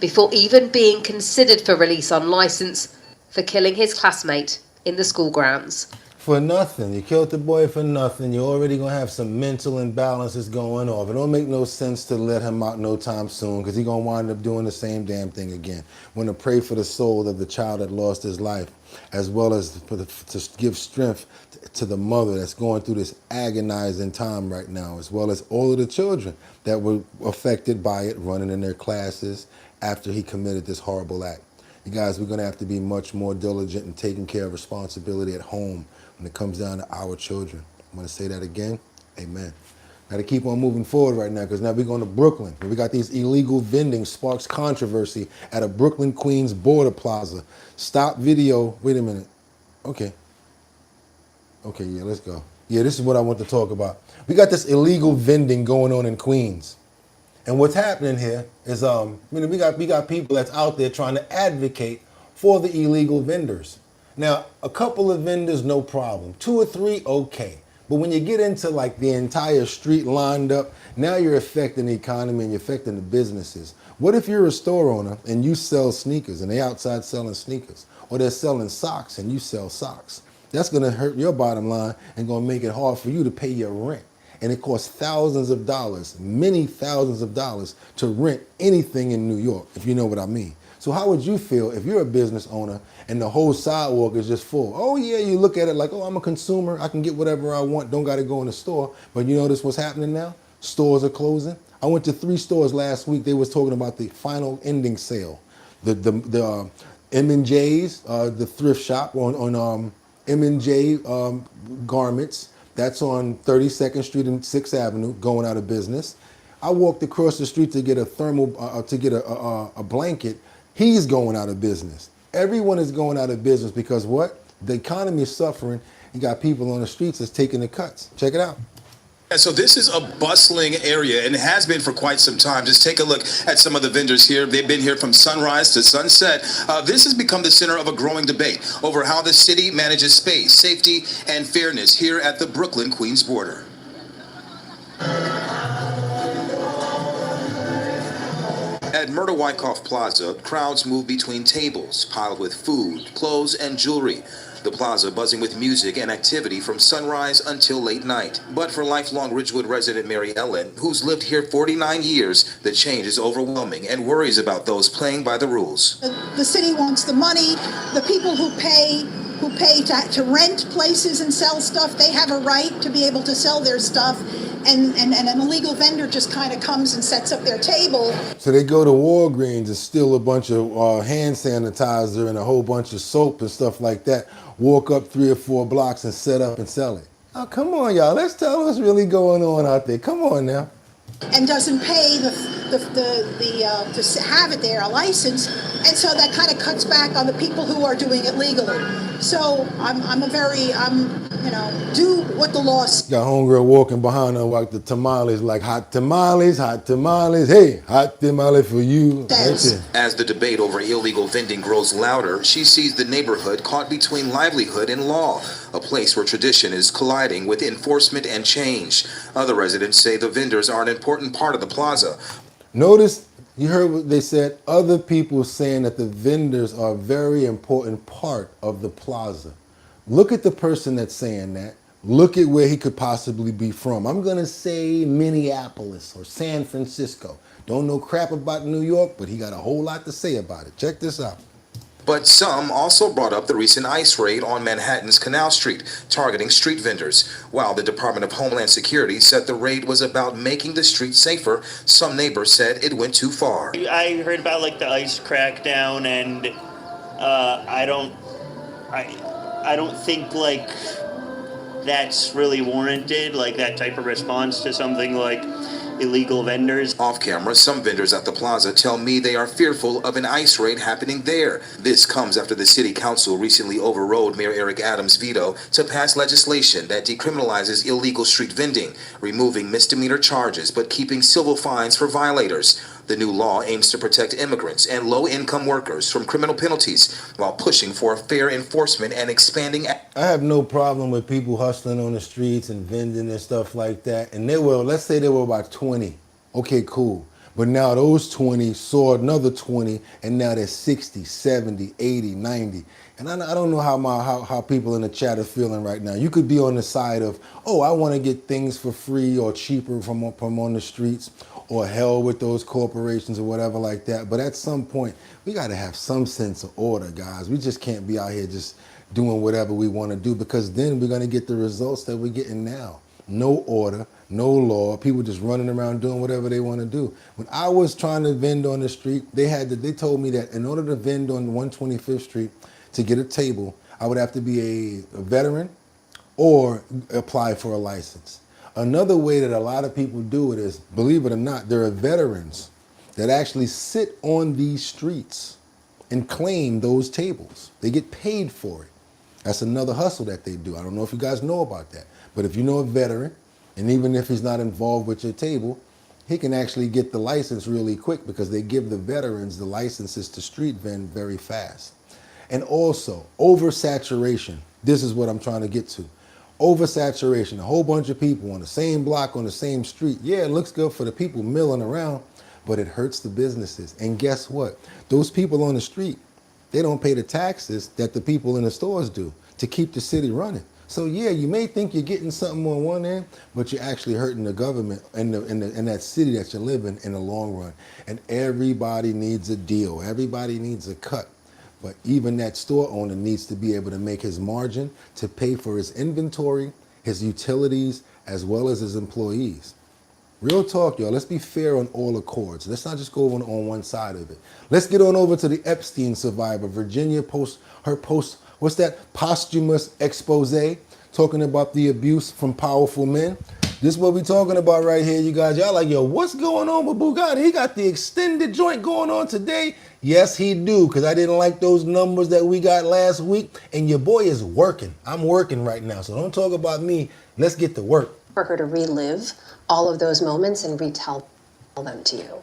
before even being considered for release on licence for killing his classmate in the school grounds. For nothing. You killed the boy for nothing. You're already going to have some mental imbalances going on. It don't make no sense to let him out no time soon, because he's going to wind up doing the same damn thing again. Want to pray for the soul of the child that lost his life, as well as to give strength to the mother that's going through this agonizing time right now, as well as all of the children that were affected by it running in their classes after he committed this horrible act. You guys, we're going to have to be much more diligent in taking care of responsibility at home when it comes down to our children. I'm going to say that again. Amen. Got to keep on moving forward right now, because now we're going to Brooklyn. We got these illegal vending sparks controversy at a Brooklyn, Queens border plaza. Stop video. Wait a minute. Okay, yeah, let's go. Yeah, this is what I want to talk about. We got this illegal vending going on in Queens. And what's happening here is, we got people that's out there trying to advocate for the illegal vendors. Now, a couple of vendors, no problem. 2 or 3, okay. But when you get into the entire street lined up, now you're affecting the economy and you're affecting the businesses. What if you're a store owner and you sell sneakers and they outside selling sneakers? Or they're selling socks and you sell socks? That's going to hurt your bottom line and going to make it hard for you to pay your rent. And it costs thousands of dollars, many thousands of dollars, to rent anything in New York, if you know what I mean. So how would you feel if you're a business owner and the whole sidewalk is just full? Oh yeah, you look at it like, oh, I'm a consumer, I can get whatever I want, don't got to go in the store. But you notice what's happening now? Stores are closing. I went to 3 stores last week. They was talking about the final ending sale. The M&J's, the thrift shop on M&J Garments. That's on 32nd Street and 6th Avenue, going out of business. I walked across the street to get a blanket. He's going out of business. Everyone is going out of business because what? The economy is suffering. You got people on the streets that's taking the cuts. Check it out. And so this is a bustling area, and it has been for quite some time. Just take a look at some of the vendors here. They've been here from sunrise to sunset. This has become the center of a growing debate over how the city manages space, safety, and fairness here at the Brooklyn-Queens border. At Murder Wyckoff Plaza, crowds move between tables piled with food, clothes, and jewelry. The plaza buzzing with music and activity from sunrise until late night. But for lifelong Ridgewood resident Mary Ellen, who's lived here 49 years, the change is overwhelming and worries about those playing by the rules. The city wants the money. The people who pay to rent places and sell stuff, they have a right to be able to sell their stuff. And an illegal vendor just kind of comes and sets up their table. So they go to Walgreens and steal a bunch of hand sanitizer and a whole bunch of soap and stuff like that, walk up 3 or 4 blocks and set up and sell it. Oh, come on, y'all. Let's tell what's really going on out there. Come on now. And doesn't pay to have it there, a license, and so that kind of cuts back on the people who are doing it legally. So do what the law says. Got homegirl walking behind her like the tamales, like hot tamales, hey, hot tamale for you. As the debate over illegal vending grows louder, she sees the neighborhood caught between livelihood and law, a place where tradition is colliding with enforcement and change. Other residents say the vendors are an important part of the plaza. Notice, you heard what they said, other people saying that the vendors are a very important part of the plaza. Look at the person that's saying that. Look at where he could possibly be from. I'm going to say Minneapolis or San Francisco. Don't know crap about New York, but he got a whole lot to say about it. Check this out. But some also brought up the recent ICE raid on Manhattan's Canal Street, targeting street vendors. While the Department of Homeland Security said the raid was about making the streets safer, some neighbors said it went too far. I heard about the ICE crackdown, and I don't think that's really warranted, that type of response to something like illegal vendors. Off camera, some vendors at the plaza tell me they are fearful of an ICE raid happening there. This comes after the city council recently overrode Mayor Eric Adams' veto to pass legislation that decriminalizes illegal street vending, removing misdemeanor charges but keeping civil fines for violators. The new law aims to protect immigrants and low-income workers from criminal penalties while pushing for fair enforcement and expanding. I have no problem with people hustling on the streets and vending and stuff like that. And let's say there were about 20. Okay, cool. But now those 20 saw another 20, and now there's 60, 70, 80, 90. And I don't know how people in the chat are feeling right now. You could be on the side of, oh, I want to get things for free or cheaper from on the streets, or hell with those corporations or whatever like that. But at some point, we got to have some sense of order, guys. We just can't be out here just doing whatever we want to do, because then we're going to get the results that we're getting now. No order, no law, people just running around doing whatever they want to do. When I was trying to vend on the street, they told me that in order to vend on 125th Street to get a table, I would have to be a veteran or apply for a license. Another way that a lot of people do it is, believe it or not, there are veterans that actually sit on these streets and claim those tables. They get paid for it. That's another hustle that they do. I don't know if you guys know about that, but if you know a veteran, and even if he's not involved with your table, he can actually get the license really quick, because they give the veterans the licenses to street vend very fast. And also, oversaturation. This is what I'm trying to get to. Oversaturation, a whole bunch of people on the same block, on the same street. Yeah, it looks good for the people milling around, but it hurts the businesses. And guess what? Those people on the street, they don't pay the taxes that the people in the stores do to keep the city running. So yeah, you may think you're getting something on one end, but you're actually hurting the government in that city that you live in the long run. And everybody needs a deal. Everybody needs a cut. But even that store owner needs to be able to make his margin to pay for his inventory, his utilities, as well as his employees. Real talk, y'all. Let's be fair on all accords. Let's not just go on one side of it. Let's get on over to the Epstein survivor. Virginia posts what's that posthumous expose talking about the abuse from powerful men. This is what we're talking about right here, you guys. Y'all like, yo, what's going on with Bugatti? He got the extended joint going on today. Yes, he do, because I didn't like those numbers that we got last week. And your boy is working. I'm working right now, so don't talk about me. Let's get to work. for her to relive all of those moments and retell them to you?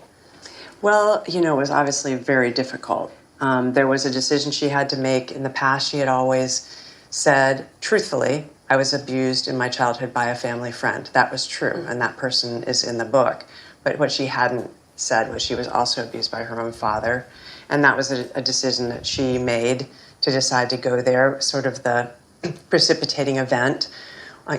Well, you know, it was obviously very difficult. There was a decision she had to make. In the past, she had always said, truthfully, I was abused in my childhood by a family friend. That was true, and that person is in the book. But what she hadn't said was she was also abused by her own father. And that was a decision that she made to decide to go there, sort of the precipitating event.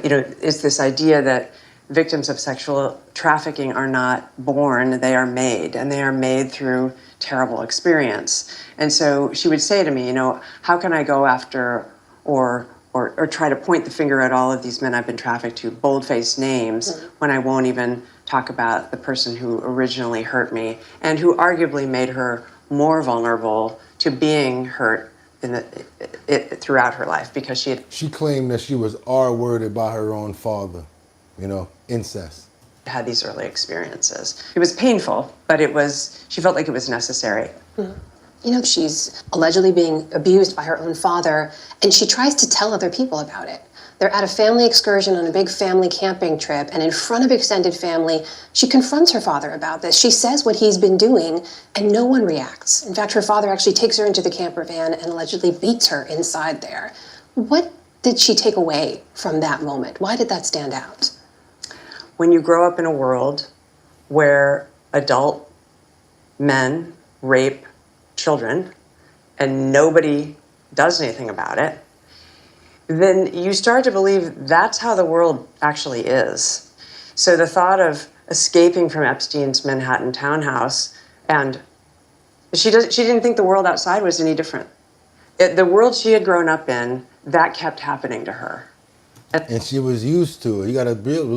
You know, is this idea that victims of sexual trafficking are not born, they are made, and they are made through terrible experience. And so she would say to me, you know, how can I go after or try to point the finger at all of these men I've been trafficked to, bold-faced names, when I won't even talk about the person who originally hurt me and who arguably made her more vulnerable to being hurt throughout her life, because She claimed that she was R-worded by her own father. You know, incest. Had these early experiences. It was painful, but she felt like it was necessary. Mm-hmm. You know, she's allegedly being abused by her own father, and she tries to tell other people about it. They're at a family excursion on a big family camping trip, and in front of extended family, she confronts her father about this. She says what he's been doing, and no one reacts. In fact, her father actually takes her into the camper van and allegedly beats her inside there. What did she take away from that moment? Why did that stand out? When you grow up in a world where adult men rape children and nobody does anything about it, then you start to believe that's how the world actually is. So the thought of escaping from Epstein's Manhattan townhouse, and she didn't think the world outside was any different. The world she had grown up in, that kept happening to her. And she was used to it. You gotta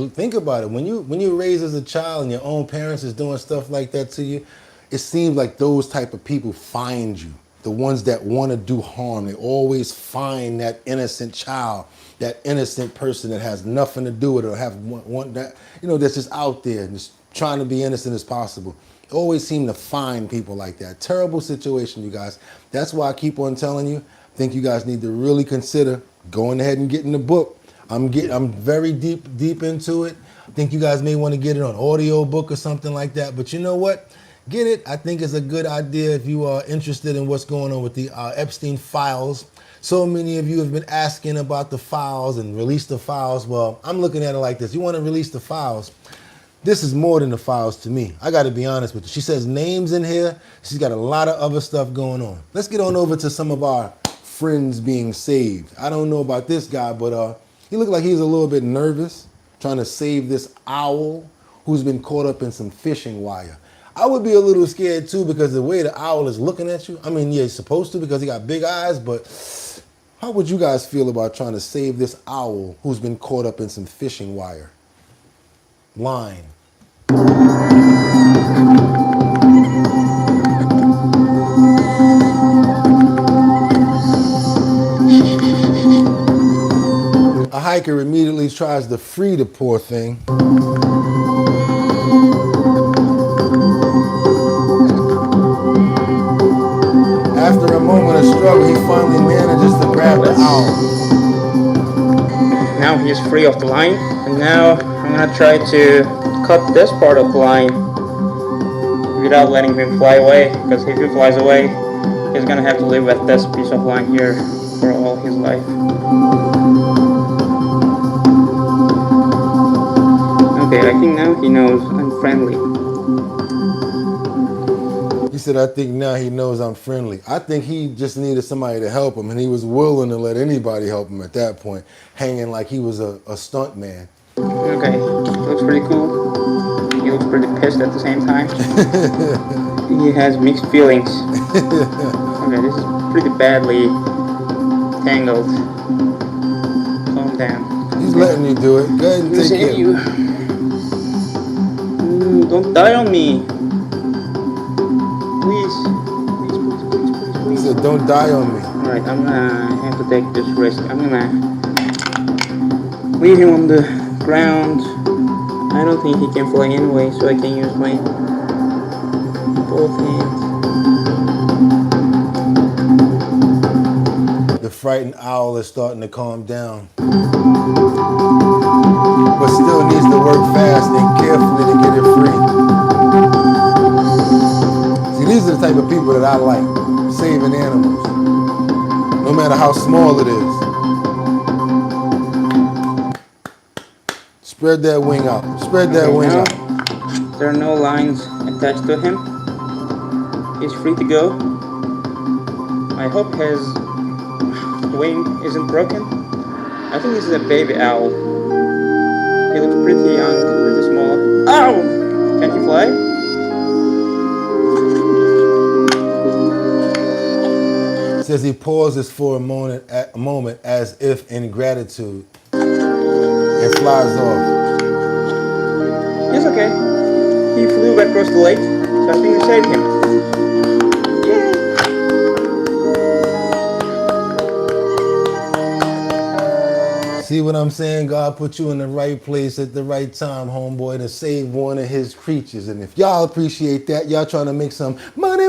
think about it. When you raise as a child and your own parents is doing stuff like that to you, it seems like those type of people find you. The ones that want to do harm, they always find that innocent child, that innocent person that has nothing to do with it, or have one that, you know, that's just out there and just trying to be innocent as possible. They always seem to find people like that. Terrible situation, you guys. That's why I keep on telling you. I think you guys need to really consider going ahead and getting the book. I'm very deep into it. I think you guys may want to get it on audio book or something like that. But you know what? Get it. I think it's a good idea if you are interested in what's going on with the Epstein Files. So many of you have been asking about the files and release the files. Well, I'm looking at it like this. You want to release the files? This is more than the files to me. I got to be honest with you. She says names in here. She's got a lot of other stuff going on. Let's get on over to some of our friends being saved. I don't know about this guy, but he looked like he was a little bit nervous trying to save this owl who's been caught up in some fishing wire. I would be a little scared too, because the way the owl is looking at you, I mean, yeah, he's supposed to because he got big eyes, but how would you guys feel about trying to save this owl who's been caught up in some fishing wire? Line. A hiker immediately tries to free the poor thing. After a moment of struggle, he finally manages to grab the owl. Now he is free of the line, and now I'm gonna try to cut this part of the line without letting him fly away, because if he flies away, he's gonna have to live with this piece of line here for all his life. Okay, I think now he knows I'm friendly. He said, I think now he knows I'm friendly. I think he just needed somebody to help him, and he was willing to let anybody help him at that point, hanging like he was a stunt man. Okay, looks pretty cool. He looks pretty pissed at the same time. He has mixed feelings. Okay, this is pretty badly tangled. Calm down. He's letting you do it. Go ahead and take it. Don't die on me. Please. He said, don't die on me. Alright, I'm gonna have to take this risk. I'm gonna leave him on the ground. I don't think he can fly anyway, so I can use my both hands. The frightened owl is starting to calm down. but still needs to work fast and carefully to get it free. See, these are the type of people that I like, saving animals, no matter how small it is. Spread that wing out. Spread that wing out. There are no lines attached to him. He's free to go. I hope his wing isn't broken. I think this is a baby owl. He looks pretty young, pretty small. Ow! Can he fly? Says he pauses for a moment as if in gratitude and flies off. It's okay. He flew back across the lake, so I think we saved him. See what I'm saying? God put you in the right place at the right time, homeboy, to save one of his creatures. And if y'all appreciate that, y'all trying to make some money,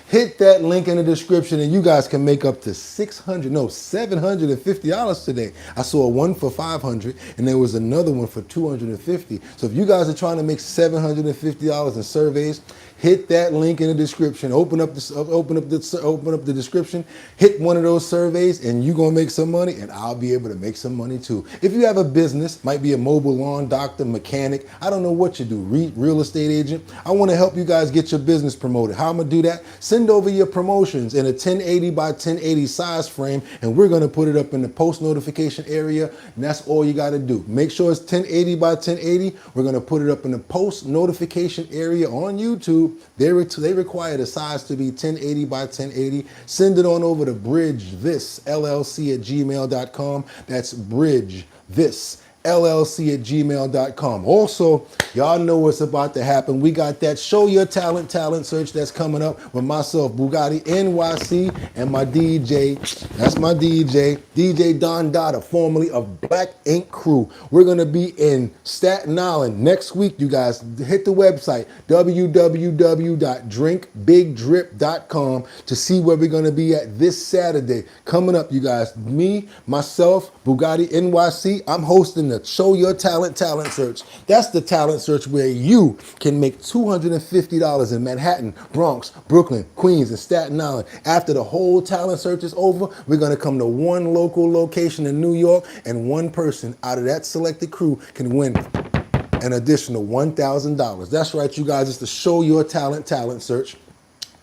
hit that link in the description and you guys can make up to $750 today. I saw one for $500 and there was another one for $250. So if you guys are trying to make $750 in surveys, hit that link in the description. Open up the description. Hit one of those surveys, and you're gonna make some money, and I'll be able to make some money too. If you have a business, might be a mobile lawn doctor, mechanic. I don't know what you do. Real estate agent. I want to help you guys get your business promoted. How I'm gonna do that? Send over your promotions in a 1080 by 1080 size frame, and we're gonna put it up in the post notification area. And that's all you got to do. Make sure it's 1080 by 1080. We're gonna put it up in the post notification area on YouTube. They require the size to be 1080 by 1080. Send it on over to bridgethisllc@gmail.com. That's bridgethisllc@gmail.com. Also, y'all know what's about to happen. We got that Show Your Talent search that's coming up with myself, Bugatti NYC, and my DJ. That's my DJ Don Dada, formerly of Black Ink Crew. We're going to be in Staten Island next week, you guys. Hit the website, www.drinkbigdrip.com, to see where we're going to be at this Saturday. Coming up, you guys. Me, myself, Bugatti NYC. I'm hosting the Show Your Talent search. That's the talent search where you can make $250 in Manhattan, Bronx, Brooklyn, Queens, and Staten Island. After the whole talent search is over, we're going to come to one local location in New York, and one person out of that selected crew can win an additional $1,000. That's right, you guys. It's the Show Your Talent search,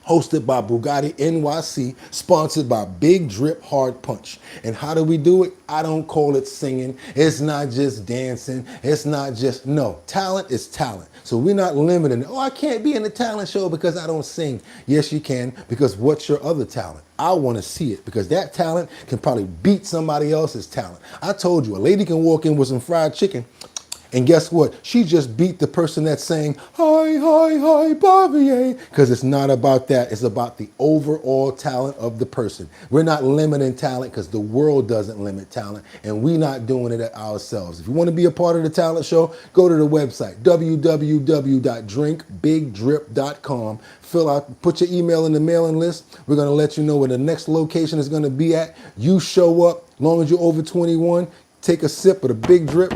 hosted by Bugatti NYC, sponsored by Big Drip Hard Punch. And how do we do it? I don't call it singing. It's not just dancing. It's not just, no. Talent is talent. So we're not limiting, oh, I can't be in the talent show because I don't sing. Yes, you can, because what's your other talent? I want to see it, because that talent can probably beat somebody else's talent. I told you, a lady can walk in with some fried chicken, and guess what? She just beat the person that's saying, hi, Bobby, because it's not about that. It's about the overall talent of the person. We're not limiting talent because the world doesn't limit talent, and we're not doing it ourselves. If you want to be a part of the talent show, go to the website, www.drinkbigdrip.com. Fill out, put your email in the mailing list. We're going to let you know where the next location is going to be at. You show up, as long as you're over 21, take a sip of the Big Drip.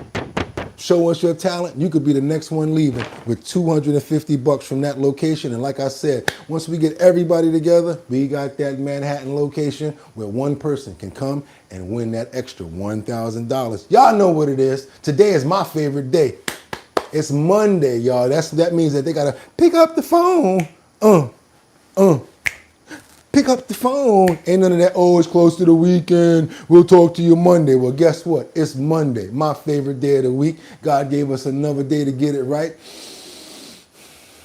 Show us your talent. You could be the next one leaving with $250 from that location. And like I said, once we get everybody together, we got that Manhattan location where one person can come and win that extra $1,000. Y'all know what it is. Today is my favorite day. It's Monday, y'all. That means that they gotta pick up the phone. Pick up the phone. Ain't none of that, oh, it's close to the weekend, we'll talk to you Monday. Well, guess what? It's Monday, my favorite day of the week. God gave us another day to get it right.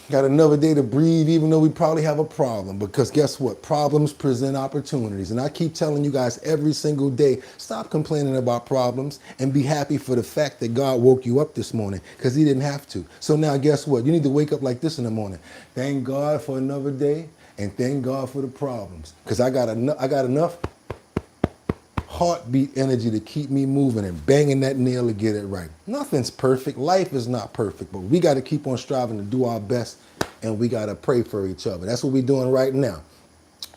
Got another day to breathe, even though we probably have a problem. Because guess what? Problems present opportunities. And I keep telling you guys every single day, stop complaining about problems and be happy for the fact that God woke you up this morning, because he didn't have to. So now guess what? You need to wake up like this in the morning. Thank God for another day. And thank God for the problems, because I got enough heartbeat energy to keep me moving and banging that nail to get it right. Nothing's perfect. Life is not perfect, but we got to keep on striving to do our best, and we got to pray for each other. That's what we're doing right now.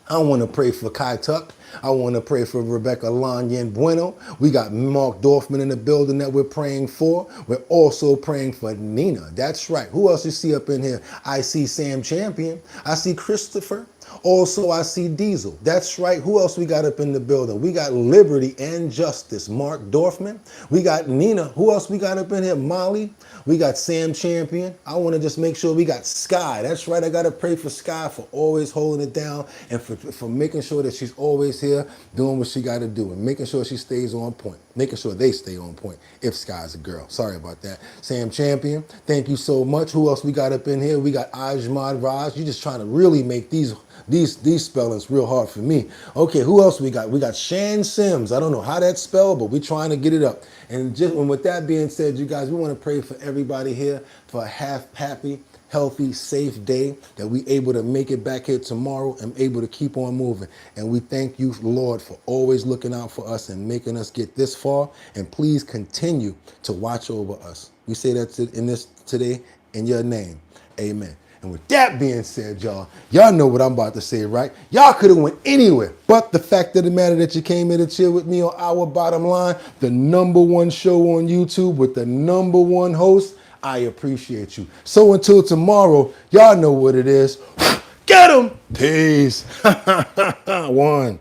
I want to pray for Kai Tuck. I want to pray for Rebecca Lanyan Bueno. We got Mark Dorfman in the building that we're praying for. We're also praying for Nina. That's right. Who else you see up in here? I see Sam Champion. I see Christopher. Also, I see Diesel. That's right. Who else we got up in the building? We got Liberty and Justice. Mark Dorfman. We got Nina. Who else we got up in here? Molly. We got Sam Champion. I want to just make sure we got Sky. That's right. I got to pray for Sky for always holding it down and for making sure that she's always here doing what she got to do and making sure she stays on point, making sure they stay on point if Sky's a girl. Sorry about that. Sam Champion, thank you so much. Who else we got up in here? We got Ajmad Raj. You're just trying to really make these spellings real hard for me. Okay, who else we got? We got Shan Sims. I don't know how that's spelled, but we're trying to get it up. And with that being said, you guys, we want to pray for everybody here for a happy, healthy, safe day, that we able to make it back here tomorrow and able to keep on moving. And we thank you, Lord, for always looking out for us and making us get this far. And please continue to watch over us. We say that in this today in your name. Amen. And with that being said, y'all know what I'm about to say, right? Y'all could have went anywhere, but the fact of the matter that you came in to chill with me on Our Bottom Line, the #1 show on YouTube with the #1 host, I appreciate you. So until tomorrow, y'all know what it is. Get 'em! Peace. One.